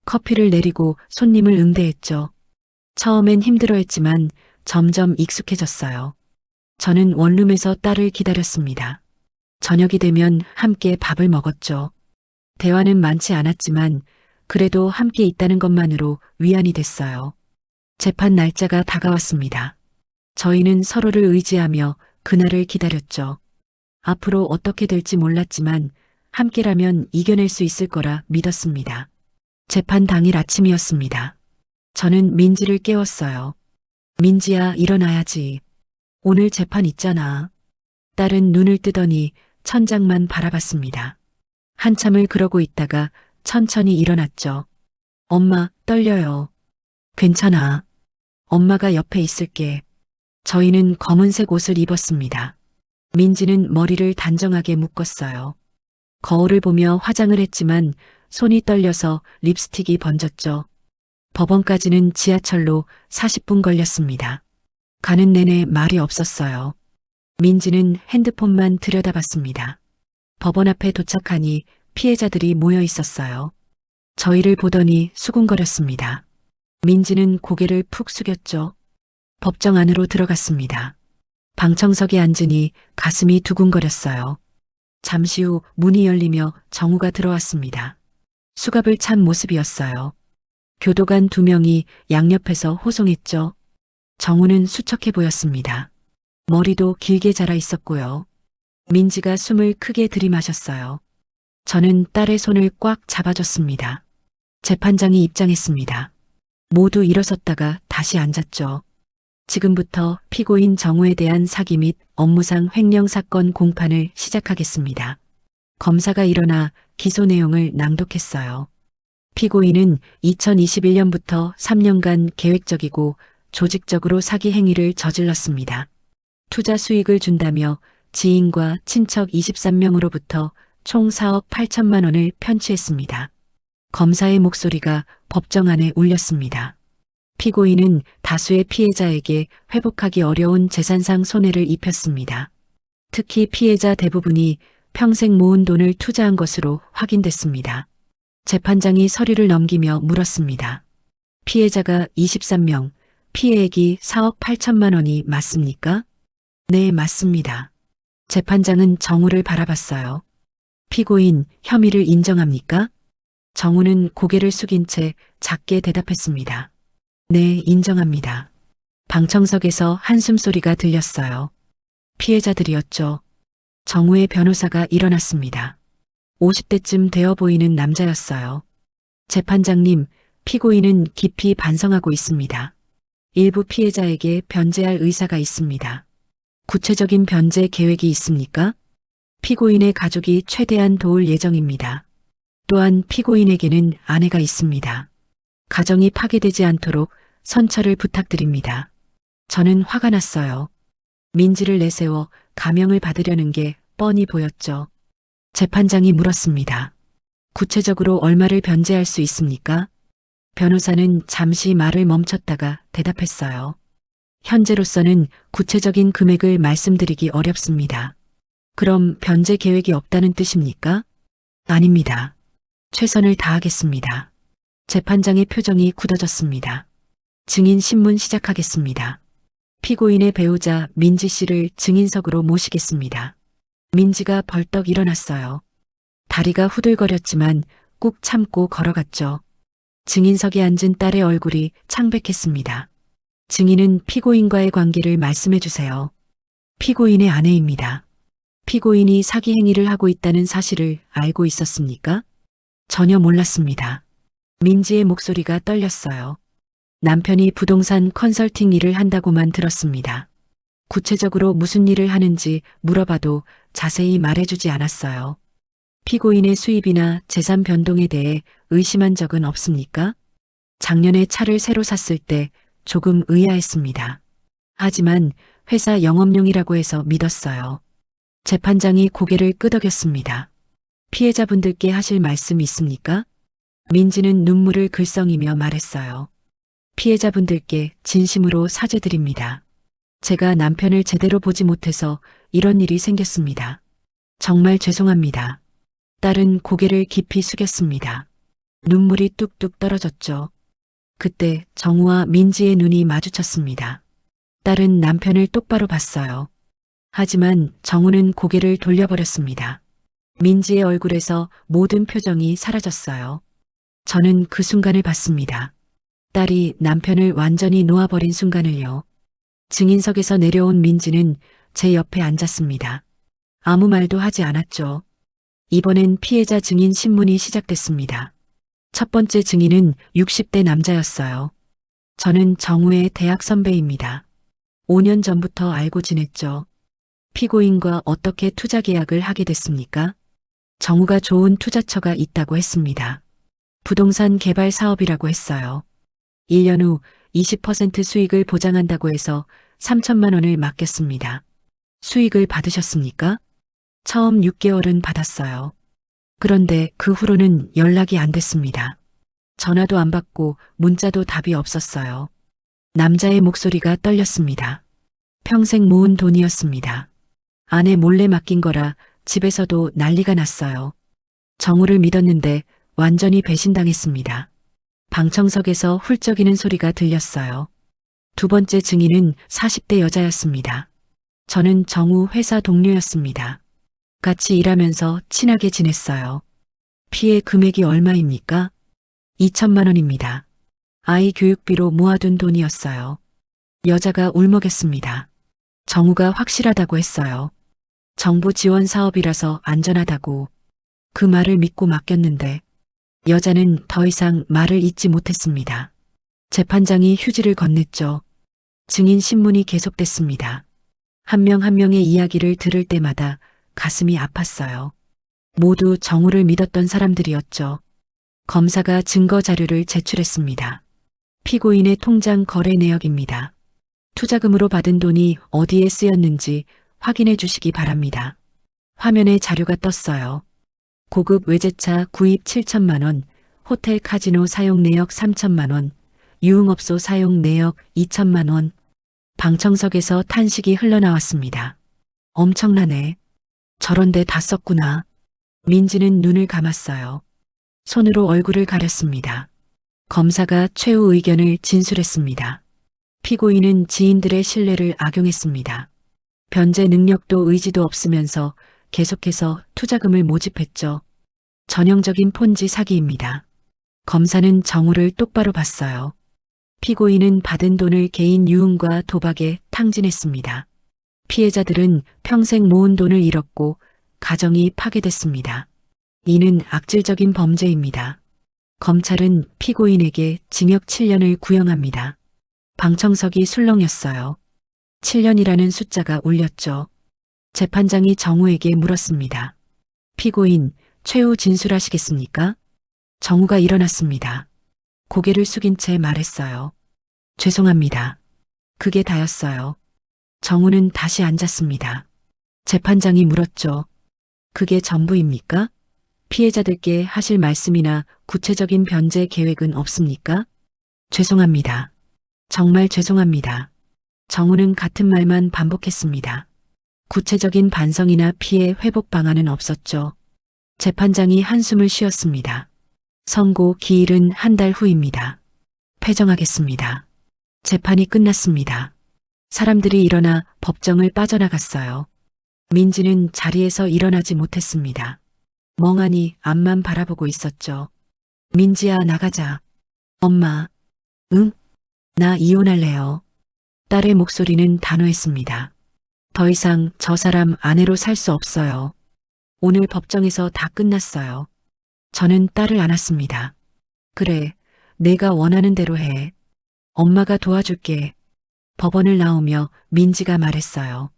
커피를 내리고 손님을 응대했죠. 처음엔 힘들어했지만 점점 익숙해졌어요. 저는 원룸에서 딸을 기다렸습니다. 저녁이 되면 함께 밥을 먹었죠. 대화는 많지 않았지만 그래도 함께 있다는 것만으로 위안이 됐어요. 재판 날짜가 다가왔습니다. 저희는 서로를 의지하며 그날을 기다렸죠. 앞으로 어떻게 될지 몰랐지만 함께라면 이겨낼 수 있을 거라 믿었습니다. 재판 당일 아침이었습니다. 저는 민지를 깨웠어요. 민지야, 일어나야지. 오늘 재판 있잖아. 딸은 눈을 뜨더니 천장만 바라봤습니다. 한참을 그러고 있다가 천천히 일어났죠. 엄마, 떨려요. 괜찮아. 엄마가 옆에 있을게. 저희는 검은색 옷을 입었습니다. 민지는 머리를 단정하게 묶었어요. 거울을 보며 화장을 했지만 손이 떨려서 립스틱이 번졌죠. 법원까지는 지하철로 40분 걸렸습니다. 가는 내내 말이 없었어요. 민지는 핸드폰만 들여다봤습니다. 법원 앞에 도착하니 피해자들이 모여 있었어요. 저희를 보더니 수군거렸습니다. 민지는 고개를 푹 숙였죠. 법정 안으로 들어갔습니다. 방청석에 앉으니 가슴이 두근거렸어요. 잠시 후 문이 열리며 정우가 들어왔습니다. 수갑을 찬 모습이었어요. 교도관 2명이 양옆에서 호송했죠. 정우는 수척해 보였습니다. 머리도 길게 자라 있었고요. 민지가 숨을 크게 들이마셨어요. 저는 딸의 손을 꽉 잡아줬습니다. 재판장이 입장했습니다. 모두 일어섰다가 다시 앉았죠. 지금부터 피고인 정우에 대한 사기 및 업무상 횡령 사건 공판을 시작하겠습니다. 검사가 일어나 기소 내용을 낭독했어요. 피고인은 2021년부터 3년간 계획적이고 조직적으로 사기 행위를 저질렀습니다. 투자 수익을 준다며 지인과 친척 23명으로부터 총 4억 8천만 원을 편취했습니다. 검사의 목소리가 법정 안에 울렸습니다. 피고인은 다수의 피해자에게 회복하기 어려운 재산상 손해를 입혔습니다. 특히 피해자 대부분이 평생 모은 돈을 투자한 것으로 확인됐습니다. 재판장이 서류를 넘기며 물었습니다. 피해자가 23명, 피해액이 4억 8천만 원이 맞습니까? 네, 맞습니다. 재판장은 정우를 바라봤어요. 피고인, 혐의를 인정합니까? 정우는 고개를 숙인 채 작게 대답했습니다. 네, 인정합니다. 방청석에서 한숨소리가 들렸어요. 피해자들이었죠. 정우의 변호사가 일어났습니다. 50대쯤 되어 보이는 남자였어요. 재판장님, 피고인은 깊이 반성하고 있습니다. 일부 피해자에게 변제할 의사가 있습니다. 구체적인 변제 계획이 있습니까? 피고인의 가족이 최대한 도울 예정입니다. 또한 피고인에게는 아내가 있습니다. 가정이 파괴되지 않도록 선처를 부탁드립니다. 저는 화가 났어요. 민지를 내세워 감형을 받으려는 게 뻔히 보였죠. 재판장이 물었습니다. 구체적으로 얼마를 변제할 수 있습니까? 변호사는 잠시 말을 멈췄다가 대답했어요. 현재로서는 구체적인 금액을 말씀드리기 어렵습니다. 그럼 변제 계획이 없다는 뜻입니까? 아닙니다. 최선을 다하겠습니다. 재판장의 표정이 굳어졌습니다. 증인 신문 시작하겠습니다. 피고인의 배우자 민지 씨를 증인석으로 모시겠습니다. 민지가 벌떡 일어났어요. 다리가 후들거렸지만 꾹 참고 걸어갔죠. 증인석에 앉은 딸의 얼굴이 창백했습니다. 증인은 피고인과의 관계를 말씀해 주세요. 피고인의 아내입니다. 피고인이 사기 행위를 하고 있다는 사실을 알고 있었습니까? 전혀 몰랐습니다. 민지의 목소리가 떨렸어요. 남편이 부동산 컨설팅 일을 한다고만 들었습니다. 구체적으로 무슨 일을 하는지 물어봐도 자세히 말해주지 않았어요. 피고인의 수입이나 재산 변동에 대해 의심한 적은 없습니까? 작년에 차를 새로 샀을 때 조금 의아했습니다. 하지만 회사 영업용이라고 해서 믿었어요. 재판장이 고개를 끄덕였습니다. 피해자분들께 하실 말씀 있습니까? 민지는 눈물을 글썽이며 말했어요. 피해자분들께 진심으로 사죄드립니다. 제가 남편을 제대로 보지 못해서 이런 일이 생겼습니다. 정말 죄송합니다. 딸은 고개를 깊이 숙였습니다. 눈물이 뚝뚝 떨어졌죠. 그때 정우와 민지의 눈이 마주쳤습니다. 딸은 남편을 똑바로 봤어요. 하지만 정우는 고개를 돌려버렸습니다. 민지의 얼굴에서 모든 표정이 사라졌어요. 저는 그 순간을 봤습니다. 딸이 남편을 완전히 놓아버린 순간을요. 증인석에서 내려온 민지는 제 옆에 앉았습니다. 아무 말도 하지 않았죠. 이번엔 피해자 증인 신문이 시작됐습니다. 첫 번째 증인은 60대 남자였어요. 저는 정우의 대학 선배입니다. 5년 전부터 알고 지냈죠. 피고인과 어떻게 투자 계약을 하게 됐습니까? 정우가 좋은 투자처가 있다고 했습니다. 부동산 개발 사업이라고 했어요. 1년 후 20% 수익을 보장한다고 해서 3천만 원을 맡겼습니다. 수익을 받으셨습니까? 처음 6개월은 받았어요. 그런데 그 후로는 연락이 안 됐습니다. 전화도 안 받고 문자도 답이 없었어요. 남자의 목소리가 떨렸습니다. 평생 모은 돈이었습니다. 아내 몰래 맡긴 거라 집에서도 난리가 났어요. 정우를 믿었는데 완전히 배신당했습니다. 방청석에서 훌쩍이는 소리가 들렸어요. 두 번째 증인은 40대 여자였습니다. 저는 정우 회사 동료였습니다. 같이 일하면서 친하게 지냈어요. 피해 금액이 얼마입니까? 2천만 원입니다. 아이 교육비로 모아둔 돈이었어요. 여자가 울먹였습니다. 정우가 확실하다고 했어요. 정부 지원 사업이라서 안전하다고. 그 말을 믿고 맡겼는데 여자는 더 이상 말을 잇지 못했습니다. 재판장이 휴지를 건넸죠. 증인 신문이 계속됐습니다. 한 명 한 명의 이야기를 들을 때마다 가슴이 아팠어요. 모두 정우를 믿었던 사람들이었죠. 검사가 증거 자료를 제출했습니다. 피고인의 통장 거래 내역입니다. 투자금으로 받은 돈이 어디에 쓰였는지 확인해 주시기 바랍니다. 화면에 자료가 떴어요. 고급 외제차 구입 7천만 원, 호텔 카지노 사용 내역 3천만 원, 유흥업소 사용 내역 2천만 원. 방청석에서 탄식이 흘러나왔습니다. 엄청나네. 저런데 다 썼구나. 민지는 눈을 감았어요. 손으로 얼굴을 가렸습니다. 검사가 최후 의견을 진술했습니다. 피고인은 지인들의 신뢰를 악용했습니다. 변제 능력도 의지도 없으면서 계속해서 투자금을 모집했죠. 전형적인 폰지 사기입니다. 검사는 정우를 똑바로 봤어요. 피고인은 받은 돈을 개인 유흥과 도박에 탕진했습니다. 피해자들은 평생 모은 돈을 잃었고 가정이 파괴됐습니다. 이는 악질적인 범죄입니다. 검찰은 피고인에게 징역 7년을 구형합니다. 방청석이 술렁였어요. 7년이라는 숫자가 울렸죠. 재판장이 정우에게 물었습니다. 피고인, 최후 진술하시겠습니까? 정우가 일어났습니다. 고개를 숙인 채 말했어요. 죄송합니다. 그게 다였어요. 정우는 다시 앉았습니다. 재판장이 물었죠. 그게 전부입니까? 피해자들께 하실 말씀이나 구체적인 변제 계획은 없습니까? 죄송합니다. 정말 죄송합니다. 정우는 같은 말만 반복했습니다. 구체적인 반성이나 피해 회복 방안은 없었죠. 재판장이 한숨을 쉬었습니다. 선고 기일은 한 달 후입니다. 패정하겠습니다. 재판이 끝났습니다. 사람들이 일어나 법정을 빠져나갔어요. 민지는 자리에서 일어나지 못했습니다. 멍하니 앞만 바라보고 있었죠. 민지야, 나가자. 엄마. 응? 나 이혼할래요. 딸의 목소리는 단호했습니다. 더 이상 저 사람 아내로 살 수 없어요. 오늘 법정에서 다 끝났어요. 저는 딸을 안았습니다. 그래, 내가 원하는 대로 해. 엄마가 도와줄게. 법원을 나오며 민지가 말했어요.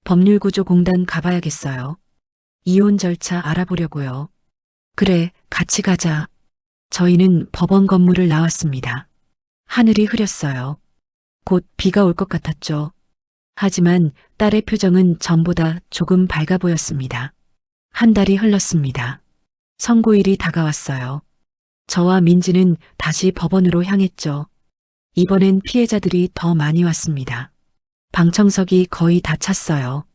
법률구조공단 가봐야겠어요. 이혼 절차 알아보려고요. 그래, 같이 가자. 저희는 법원 건물을 나왔습니다. 하늘이 흐렸어요. 곧 비가 올 것 같았죠. 하지만 딸의 표정은 전보다 조금 밝아 보였습니다. 한 달이 흘렀습니다. 선고일이 다가왔어요. 저와 민지는 다시 법원으로 향했죠. 이번엔 피해자들이 더 많이 왔습니다. 방청석이 거의 다 찼어요.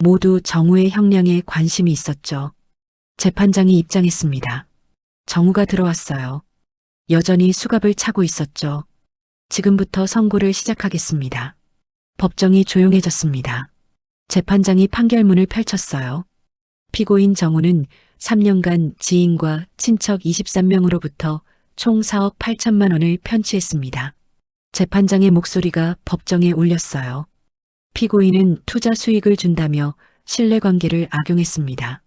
모두 정우의 형량에 관심이 있었죠. 재판장이 입장했습니다. 정우가 들어왔어요. 여전히 수갑을 차고 있었죠. 지금부터 선고를 시작하겠습니다. 법정이 조용해졌습니다. 재판장이 판결문을 펼쳤어요. 피고인 정우는 3년간 지인과 친척 23명으로부터 총 4억 8천만 원을 편취했습니다. 재판장의 목소리가 법정에 울렸어요. 피고인은 투자 수익을 준다며 신뢰관계를 악용했습니다.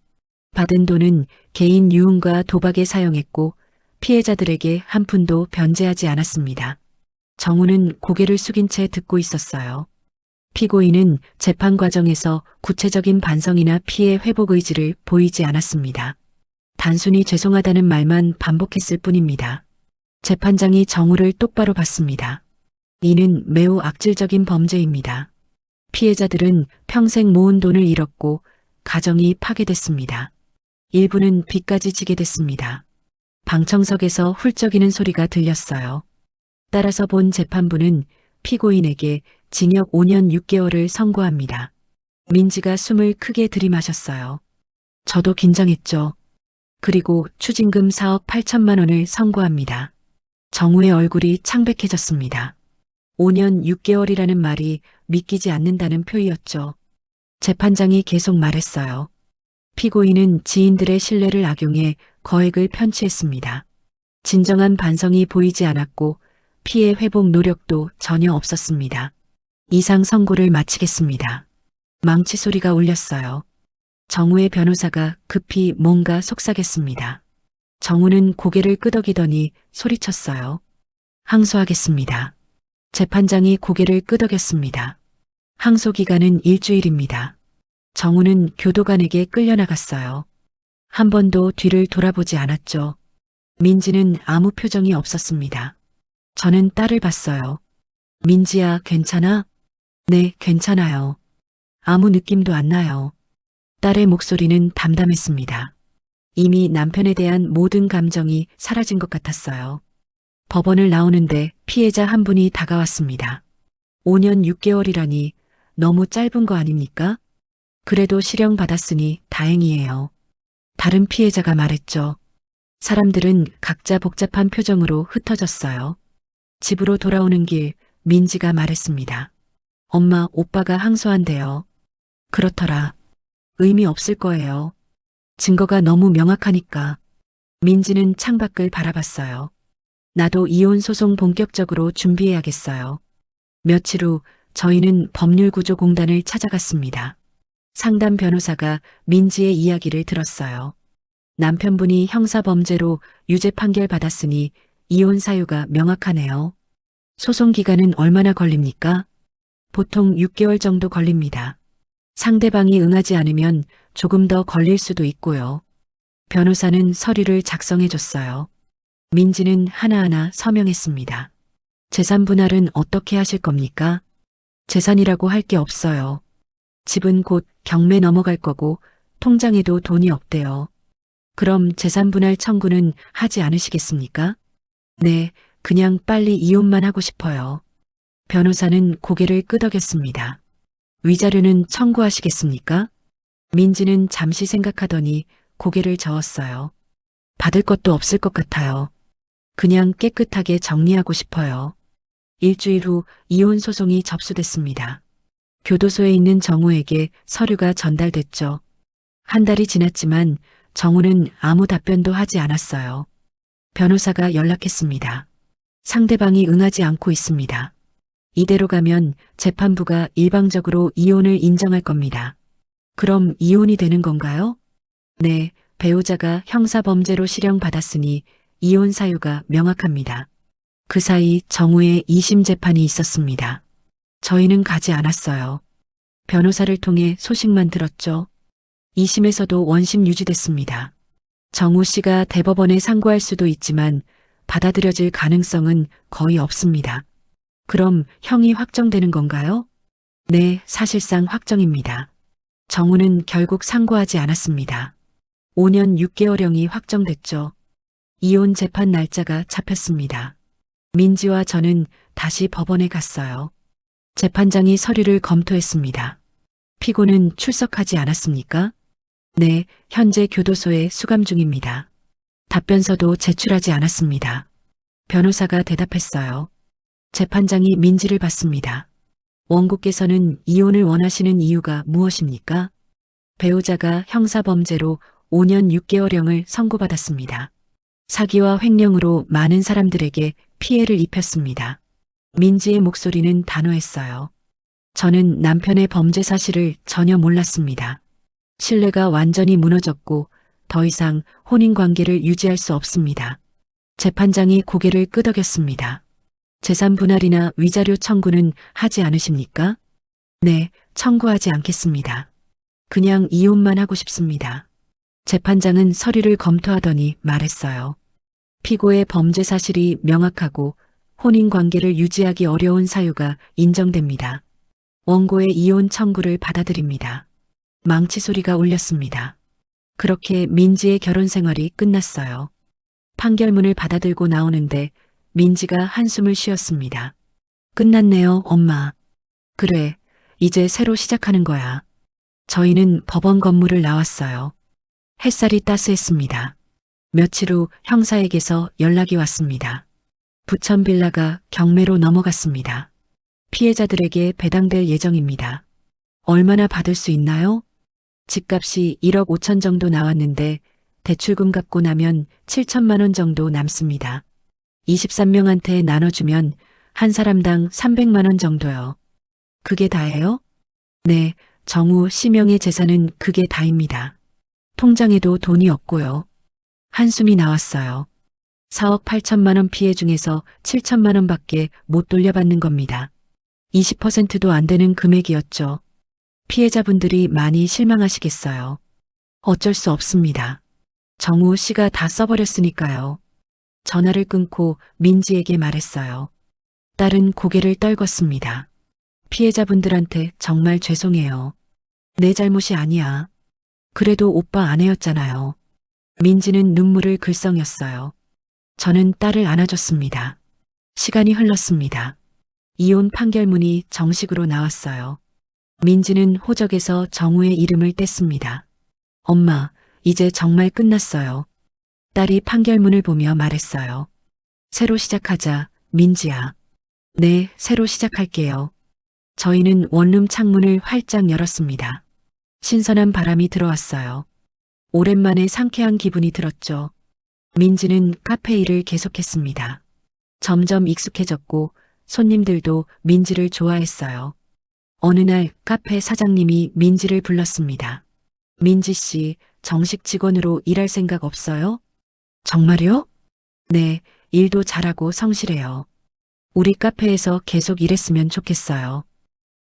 받은 돈은 개인 유흥과 도박에 사용했고 피해자들에게 한 푼도 변제하지 않았습니다. 정우는 고개를 숙인 채 듣고 있었어요. 피고인은 재판 과정에서 구체적인 반성이나 피해 회복 의지를 보이지 않았습니다. 단순히 죄송하다는 말만 반복했을 뿐입니다. 재판장이 정우를 똑바로 봤습니다. 이는 매우 악질적인 범죄입니다. 피해자들은 평생 모은 돈을 잃었고 가정이 파괴됐습니다. 일부는 빚까지 지게 됐습니다. 방청석에서 훌쩍이는 소리가 들렸어요. 따라서 본 재판부는 피고인에게 징역 5년 6개월을 선고합니다. 민지가 숨을 크게 들이마셨어요. 저도 긴장했죠. 그리고 추징금 4억 8천만 원을 선고합니다. 정우의 얼굴이 창백해졌습니다. 5년 6개월이라는 말이 믿기지 않는다는 표이였죠. 재판장이 계속 말했어요. 피고인은 지인들의 신뢰를 악용해 거액을 편취했습니다. 진정한 반성이 보이지 않았고 피해 회복 노력도 전혀 없었습니다. 이상 선고를 마치겠습니다. 망치 소리가 울렸어요. 정우의 변호사가 급히 뭔가 속삭였습니다. 정우는 고개를 끄덕이더니 소리쳤어요. 항소하겠습니다. 재판장이 고개를 끄덕였습니다. 항소 기간은 일주일입니다. 정우는 교도관에게 끌려나갔어요. 한 번도 뒤를 돌아보지 않았죠. 민지는 아무 표정이 없었습니다. 저는 딸을 봤어요. 민지야, 괜찮아? 네, 괜찮아요. 아무 느낌도 안 나요. 딸의 목소리는 담담했습니다. 이미 남편에 대한 모든 감정이 사라진 것 같았어요. 법원을 나오는데 피해자 한 분이 다가왔습니다. 5년 6개월이라니 너무 짧은 거 아닙니까? 그래도 실형 받았으니 다행이에요. 다른 피해자가 말했죠. 사람들은 각자 복잡한 표정으로 흩어졌어요. 집으로 돌아오는 길 민지가 말했습니다. 엄마, 오빠가 항소한대요. 그렇더라. 의미 없을 거예요. 증거가 너무 명확하니까. 민지는 창밖을 바라봤어요. 나도 이혼 소송 본격적으로 준비해야겠어요. 며칠 후 저희는 법률구조공단을 찾아갔습니다. 상담 변호사가 민지의 이야기를 들었어요. 남편분이 형사범죄로 유죄 판결 받았으니 이혼 사유가 명확하네요. 소송 기간은 얼마나 걸립니까? 보통 6개월 정도 걸립니다. 상대방이 응하지 않으면 조금 더 걸릴 수도 있고요. 변호사는 서류를 작성해 줬어요. 민지는 하나하나 서명했습니다. 재산 분할은 어떻게 하실 겁니까? 재산이라고 할 게 없어요. 집은 곧 경매 넘어갈 거고 통장에도 돈이 없대요. 그럼 재산 분할 청구는 하지 않으시겠습니까? 네, 그냥 빨리 이혼만 하고 싶어요. 변호사는 고개를 끄덕였습니다. 위자료는 청구하시겠습니까? 민지는 잠시 생각하더니 고개를 저었어요. 받을 것도 없을 것 같아요. 그냥 깨끗하게 정리하고 싶어요. 일주일 후 이혼 소송이 접수됐습니다. 교도소에 있는 정우에게 서류가 전달됐죠. 한 달이 지났지만 정우는 아무 답변도 하지 않았어요. 변호사가 연락했습니다. 상대방이 응하지 않고 있습니다. 이대로 가면 재판부가 일방적으로 이혼을 인정할 겁니다. 그럼 이혼이 되는 건가요? 네, 배우자가 형사범죄로 실형받았으니 이혼 사유가 명확합니다. 그 사이 정우의 2심 재판이 있었습니다. 저희는 가지 않았어요. 변호사를 통해 소식만 들었죠. 2심에서도 원심 유지됐습니다. 정우 씨가 대법원에 상고할 수도 있지만 받아들여질 가능성은 거의 없습니다. 그럼 형이 확정되는 건가요? 네, 사실상 확정입니다. 정우는 결국 상고하지 않았습니다. 5년 6개월형이 확정됐죠. 이혼 재판 날짜가 잡혔습니다. 민지와 저는 다시 법원에 갔어요. 재판장이 서류를 검토했습니다. 피고는 출석하지 않았습니까? 네, 현재 교도소에 수감 중입니다. 답변서도 제출하지 않았습니다. 변호사가 대답했어요. 재판장이 민지를 받습니다. 원고께서는 이혼을 원하시는 이유가 무엇입니까? 배우자가 형사범죄로 5년 6개월형을 선고받았습니다. 사기와 횡령으로 많은 사람들에게 피해를 입혔습니다. 민지의 목소리는 단호했어요. 저는 남편의 범죄 사실을 전혀 몰랐습니다. 신뢰가 완전히 무너졌고 더 이상 혼인 관계를 유지할 수 없습니다. 재판장이 고개를 끄덕였습니다. 재산 분할이나 위자료 청구는 하지 않으십니까? 네, 청구하지 않겠습니다. 그냥 이혼만 하고 싶습니다. 재판장은 서류를 검토하더니 말했어요. 피고의 범죄 사실이 명확하고 혼인 관계를 유지하기 어려운 사유가 인정됩니다. 원고의 이혼 청구를 받아들입니다. 망치 소리가 울렸습니다. 그렇게 민지의 결혼 생활이 끝났어요. 판결문을 받아들고 나오는데 민지가 한숨을 쉬었습니다. 끝났네요, 엄마. 그래, 이제 새로 시작하는 거야. 저희는 법원 건물을 나왔어요. 햇살이 따스했습니다. 며칠 후 형사에게서 연락이 왔습니다. 부천 빌라가 경매로 넘어갔습니다. 피해자들에게 배당될 예정입니다. 얼마나 받을 수 있나요? 집값이 1억 5천 정도 나왔는데 대출금 갚고 나면 7천만 원 정도 남습니다. 23명한테 나눠주면 한 사람당 300만 원 정도요. 그게 다예요? 네, 정우 씨명의 재산은 그게 다입니다. 통장에도 돈이 없고요. 한숨이 나왔어요. 4억 8천만 원 피해 중에서 7천만 원밖에 못 돌려받는 겁니다. 20%도 안 되는 금액이었죠. 피해자분들이 많이 실망하시겠어요. 어쩔 수 없습니다. 정우 씨가 다 써버렸으니까요. 전화를 끊고 민지에게 말했어요. 딸은 고개를 떨궜습니다. 피해자분들한테 정말 죄송해요. 내 잘못이 아니야. 그래도 오빠 아내였잖아요. 민지는 눈물을 글썽였어요. 저는 딸을 안아줬습니다. 시간이 흘렀습니다. 이혼 판결문이 정식으로 나왔어요. 민지는 호적에서 정우의 이름을 뗐습니다. 엄마, 이제 정말 끝났어요. 딸이 판결문을 보며 말했어요. 새로 시작하자, 민지야. 네, 새로 시작할게요. 저희는 원룸 창문을 활짝 열었습니다. 신선한 바람이 들어왔어요. 오랜만에 상쾌한 기분이 들었죠. 민지는 카페 일을 계속했습니다. 점점 익숙해졌고 손님들도 민지를 좋아했어요. 어느 날 카페 사장님이 민지를 불렀습니다. 민지 씨, 정식 직원으로 일할 생각 없어요? 정말요? 네, 일도 잘하고 성실해요. 우리 카페에서 계속 일했으면 좋겠어요.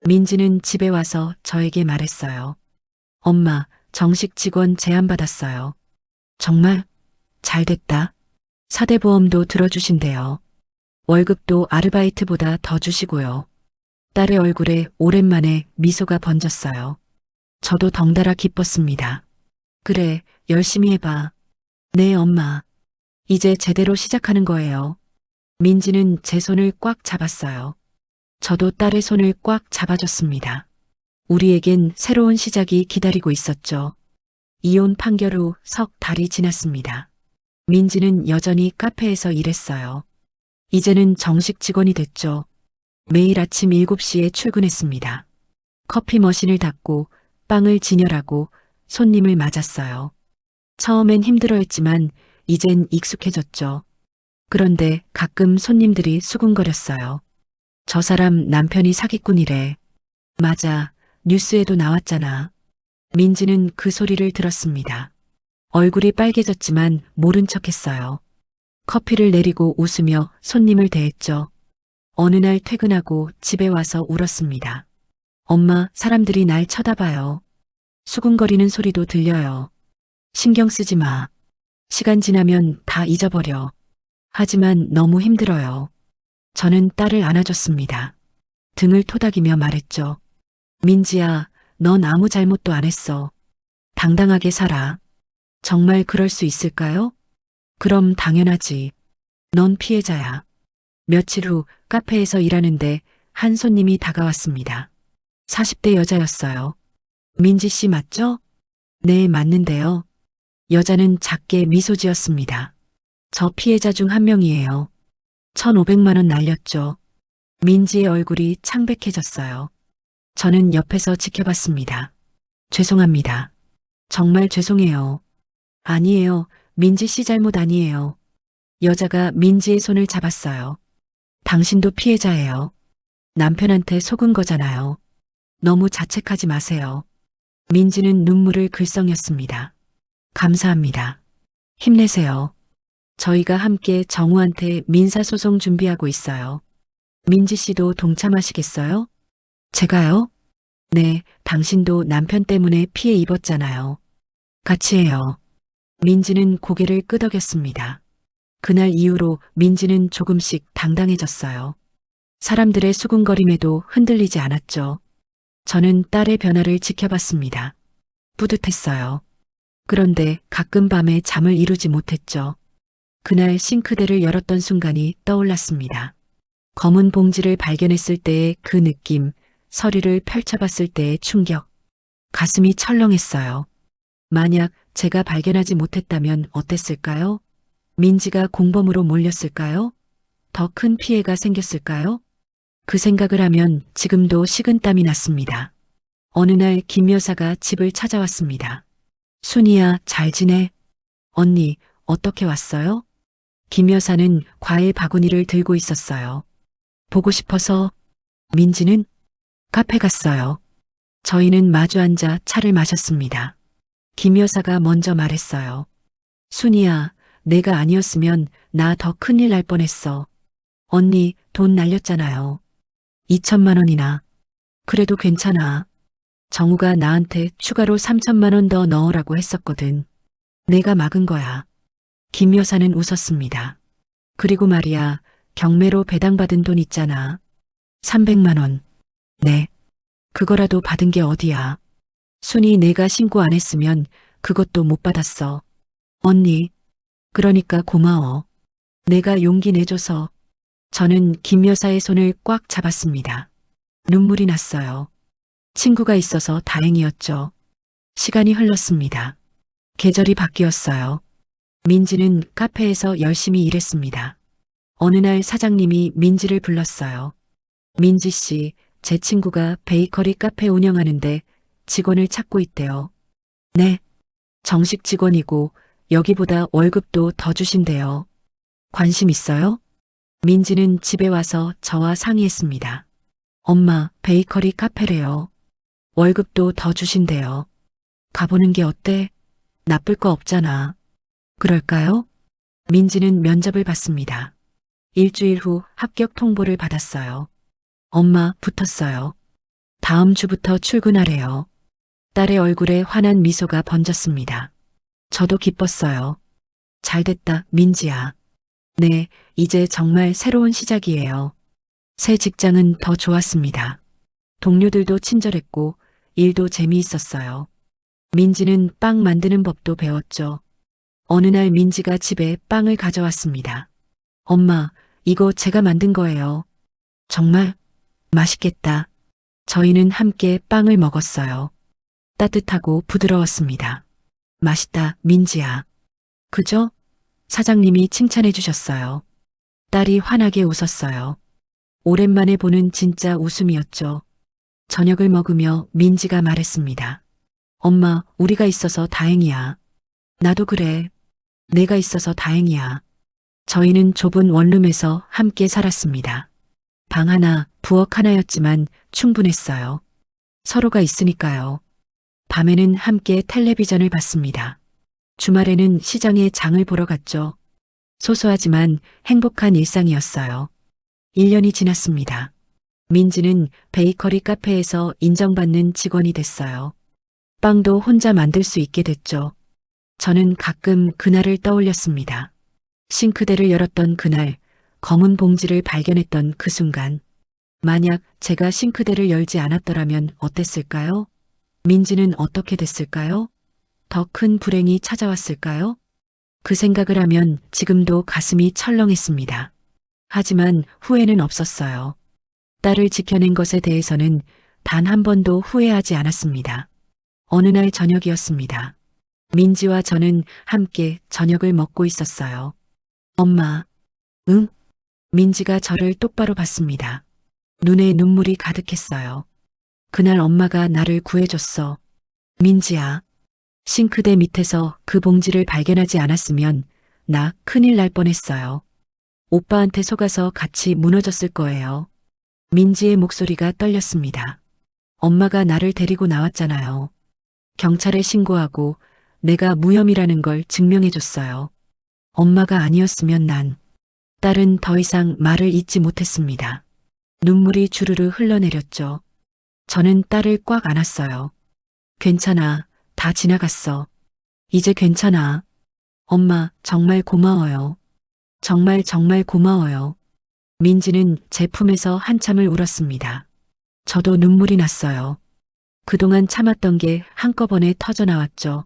민지는 집에 와서 저에게 말했어요. 엄마, 정식 직원 제안받았어요. 정말? 잘 됐다. 사대보험도 들어주신대요. 월급도 아르바이트보다 더 주시고요. 딸의 얼굴에 오랜만에 미소가 번졌어요. 저도 덩달아 기뻤습니다. 그래, 열심히 해봐. 네, 엄마. 이제 제대로 시작하는 거예요. 민지는 제 손을 꽉 잡았어요. 저도 딸의 손을 꽉 잡아줬습니다. 우리에겐 새로운 시작이 기다리고 있었죠. 이혼 판결 후 석 달이 지났습니다. 민지는 여전히 카페에서 일했어요. 이제는 정식 직원이 됐죠. 매일 아침 7시에 출근했습니다. 커피 머신을 닫고 빵을 진열하고 손님을 맞았어요. 처음엔 힘들어했지만 이젠 익숙해졌죠. 그런데 가끔 손님들이 수군거렸어요. 저 사람 남편이 사기꾼이래. 맞아, 뉴스에도 나왔잖아. 민지는 그 소리를 들었습니다. 얼굴이 빨개졌지만 모른 척했어요. 커피를 내리고 웃으며 손님을 대했죠. 어느 날 퇴근하고 집에 와서 울었습니다. 엄마, 사람들이 날 쳐다봐요. 수군거리는 소리도 들려요. 신경 쓰지 마. 시간 지나면 다 잊어버려. 하지만 너무 힘들어요. 저는 딸을 안아줬습니다. 등을 토닥이며 말했죠. 민지야, 넌 아무 잘못도 안 했어. 당당하게 살아. 정말 그럴 수 있을까요? 그럼 당연하지. 넌 피해자야. 며칠 후 카페에서 일하는데 한 손님이 다가왔습니다. 40대 여자였어요. 민지 씨 맞죠? 네, 맞는데요. 여자는 작게 미소 지었습니다. 저 피해자 중 한 명이에요. 1,500만 원 날렸죠. 민지의 얼굴이 창백해졌어요. 저는 옆에서 지켜봤습니다. 죄송합니다. 정말 죄송해요. 아니에요. 민지 씨 잘못 아니에요. 여자가 민지의 손을 잡았어요. 당신도 피해자예요. 남편한테 속은 거잖아요. 너무 자책하지 마세요. 민지는 눈물을 글썽였습니다. 감사합니다. 힘내세요. 저희가 함께 정우한테 민사소송 준비하고 있어요. 민지 씨도 동참하시겠어요? 제가요? 네, 당신도 남편 때문에 피해 입었잖아요. 같이 해요. 민지는 고개를 끄덕였습니다. 그날 이후로 민지는 조금씩 당당해졌어요. 사람들의 수군거림에도 흔들리지 않았죠. 저는 딸의 변화를 지켜봤습니다. 뿌듯했어요. 그런데 가끔 밤에 잠을 이루지 못했죠. 그날 싱크대를 열었던 순간이 떠올랐습니다. 검은 봉지를 발견했을 때의 그 느낌, 서류를 펼쳐봤을 때의 충격. 가슴이 철렁했어요. 만약 제가 발견하지 못했다면 어땠을까요? 민지가 공범으로 몰렸을까요? 더 큰 피해가 생겼을까요? 그 생각을 하면 지금도 식은땀이 났습니다. 어느 날 김 여사가 집을 찾아왔습니다. 순이야, 잘 지내? 언니, 어떻게 왔어요? 김 여사는 과일 바구니를 들고 있었어요. 보고 싶어서. 민지는 카페 갔어요. 저희는 마주 앉아 차를 마셨습니다. 김 여사가 먼저 말했어요. 순이야, 내가 아니었으면 나 더 큰일 날 뻔했어. 언니, 돈 날렸잖아요. 2천만 원이나. 그래도 괜찮아. 정우가 나한테 추가로 3천만 원 더 넣으라고 했었거든. 내가 막은 거야. 김 여사는 웃었습니다. 그리고 말이야, 경매로 배당받은 돈 있잖아. 300만 원. 네. 그거라도 받은 게 어디야. 순이 내가 신고 안 했으면 그것도 못 받았어. 언니, 그러니까 고마워. 내가 용기 내줘서. 저는 김 여사의 손을 꽉 잡았습니다. 눈물이 났어요. 친구가 있어서 다행이었죠. 시간이 흘렀습니다. 계절이 바뀌었어요. 민지는 카페에서 열심히 일했습니다. 어느 날 사장님이 민지를 불렀어요. 민지 씨, 제 친구가 베이커리 카페 운영하는데 직원을 찾고 있대요. 네, 정식 직원이고 여기보다 월급도 더 주신대요. 관심 있어요? 민지는 집에 와서 저와 상의했습니다. 엄마, 베이커리 카페래요. 월급도 더 주신대요. 가보는 게 어때? 나쁠 거 없잖아. 그럴까요? 민지는 면접을 봤습니다. 일주일 후 합격 통보를 받았어요. 엄마, 붙었어요. 다음 주부터 출근하래요. 딸의 얼굴에 환한 미소가 번졌습니다. 저도 기뻤어요. 잘됐다, 민지야. 네, 이제 정말 새로운 시작이에요. 새 직장은 더 좋았습니다. 동료들도 친절했고 일도 재미있었어요. 민지는 빵 만드는 법도 배웠죠. 어느 날 민지가 집에 빵을 가져왔습니다. 엄마, 이거 제가 만든 거예요. 정말 맛있겠다. 저희는 함께 빵을 먹었어요. 따뜻하고 부드러웠습니다. 맛있다, 민지야. 그죠? 사장님이 칭찬해 주셨어요. 딸이 환하게 웃었어요. 오랜만에 보는 진짜 웃음이었죠. 저녁을 먹으며 민지가 말했습니다. 엄마, 우리가 있어서 다행이야. 나도 그래. 내가 있어서 다행이야. 저희는 좁은 원룸에서 함께 살았습니다. 방 하나, 부엌 하나였지만 충분했어요. 서로가 있으니까요. 밤에는 함께 텔레비전을 봤습니다. 주말에는 시장에 장을 보러 갔죠. 소소하지만 행복한 일상이었어요. 1년이 지났습니다. 민지는 베이커리 카페에서 인정받는 직원이 됐어요. 빵도 혼자 만들 수 있게 됐죠. 저는 가끔 그날을 떠올렸습니다. 싱크대를 열었던 그날, 검은 봉지를 발견했던 그 순간. 만약 제가 싱크대를 열지 않았더라면 어땠을까요? 민지는 어떻게 됐을까요? 더 큰 불행이 찾아왔을까요? 그 생각을 하면 지금도 가슴이 철렁했습니다. 하지만 후회는 없었어요. 딸을 지켜낸 것에 대해서는 단 한 번도 후회하지 않았습니다. 어느 날 저녁이었습니다. 민지와 저는 함께 저녁을 먹고 있었어요. 엄마, 응? 민지가 저를 똑바로 봤습니다. 눈에 눈물이 가득했어요. 그날 엄마가 나를 구해줬어. 민지야. 싱크대 밑에서 그 봉지를 발견하지 않았으면 나 큰일 날 뻔했어요. 오빠한테 속아서 같이 무너졌을 거예요. 민지의 목소리가 떨렸습니다. 엄마가 나를 데리고 나왔잖아요. 경찰에 신고하고 내가 무혐의라는 걸 증명해줬어요. 엄마가 아니었으면 난. 딸은 더 이상 말을 잇지 못했습니다. 눈물이 주르르 흘러내렸죠. 저는 딸을 꽉 안았어요. 괜찮아. 다 지나갔어. 이제 괜찮아. 엄마, 정말 고마워요. 정말 정말 고마워요. 민지는 제 품에서 한참을 울었습니다. 저도 눈물이 났어요. 그동안 참았던 게 한꺼번에 터져 나왔죠.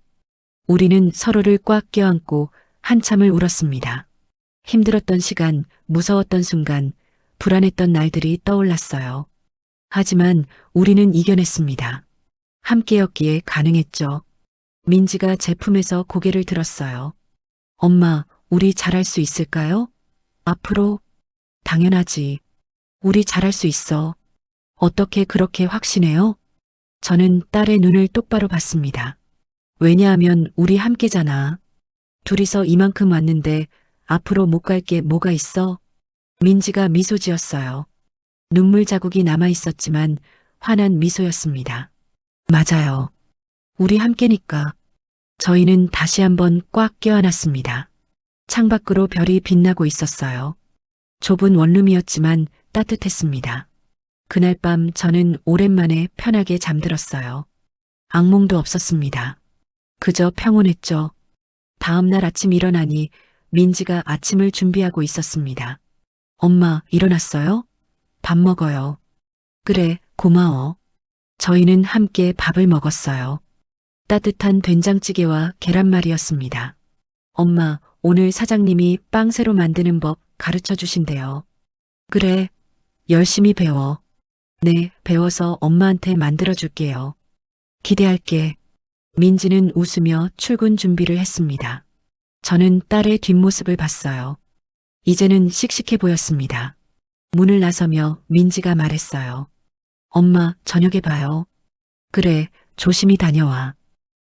우리는 서로를 꽉 껴안고 한참을 울었습니다. 힘들었던 시간, 무서웠던 순간, 불안했던 날들이 떠올랐어요. 하지만 우리는 이겨냈습니다. 함께였기에 가능했죠. 민지가 제 품에서 고개를 들었어요. 엄마, 우리 잘할 수 있을까요? 앞으로? 당연하지. 우리 잘할 수 있어. 어떻게 그렇게 확신해요? 저는 딸의 눈을 똑바로 봤습니다. 왜냐하면 우리 함께잖아. 둘이서 이만큼 왔는데 앞으로 못 갈 게 뭐가 있어? 민지가 미소 지었어요. 눈물 자국이 남아 있었지만 환한 미소였습니다. 맞아요. 우리 함께니까. 저희는 다시 한번 꽉 껴안았습니다. 창밖으로 별이 빛나고 있었어요. 좁은 원룸이었지만 따뜻했습니다. 그날 밤 저는 오랜만에 편하게 잠들었어요. 악몽도 없었습니다. 그저 평온했죠. 다음 날 아침 일어나니 민지가 아침을 준비하고 있었습니다. 엄마, 일어났어요? 밥 먹어요. 그래, 고마워. 저희는 함께 밥을 먹었어요. 따뜻한 된장찌개와 계란말이였습니다. 엄마, 오늘 사장님이 빵 새로 만드는 법 가르쳐 주신대요. 그래, 열심히 배워. 네, 배워서 엄마한테 만들어 줄게요. 기대할게. 민지는 웃으며 출근 준비를 했습니다. 저는 딸의 뒷모습을 봤어요. 이제는 씩씩해 보였습니다. 문을 나서며 민지가 말했어요. 엄마, 저녁에 봐요. 그래, 조심히 다녀와.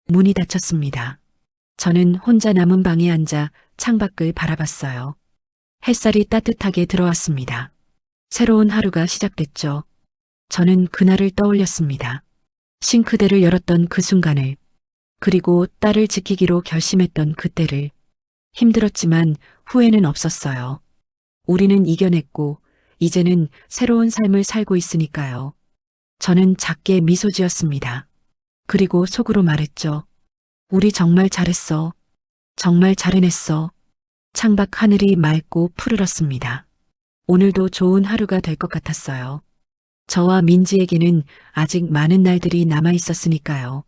문이 닫혔습니다. 저는 혼자 남은 방에 앉아 창밖을 바라봤어요. 햇살이 따뜻하게 들어왔습니다. 새로운 하루가 시작됐죠. 저는 그날을 떠올렸습니다. 싱크대를 열었던 그 순간을, 그리고 딸을 지키기로 결심했던 그때를. 힘들었지만 후회는 없었어요. 우리는 이겨냈고, 이제는 새로운 삶을 살고 있으니까요. 저는 작게 미소 지었습니다. 그리고 속으로 말했죠. 우리 정말 잘했어. 정말 잘 해냈어. 창밖 하늘이 맑고 푸르렀습니다. 오늘도 좋은 하루가 될 것 같았어요. 저와 민지에게는 아직 많은 날들이 남아 있었으니까요.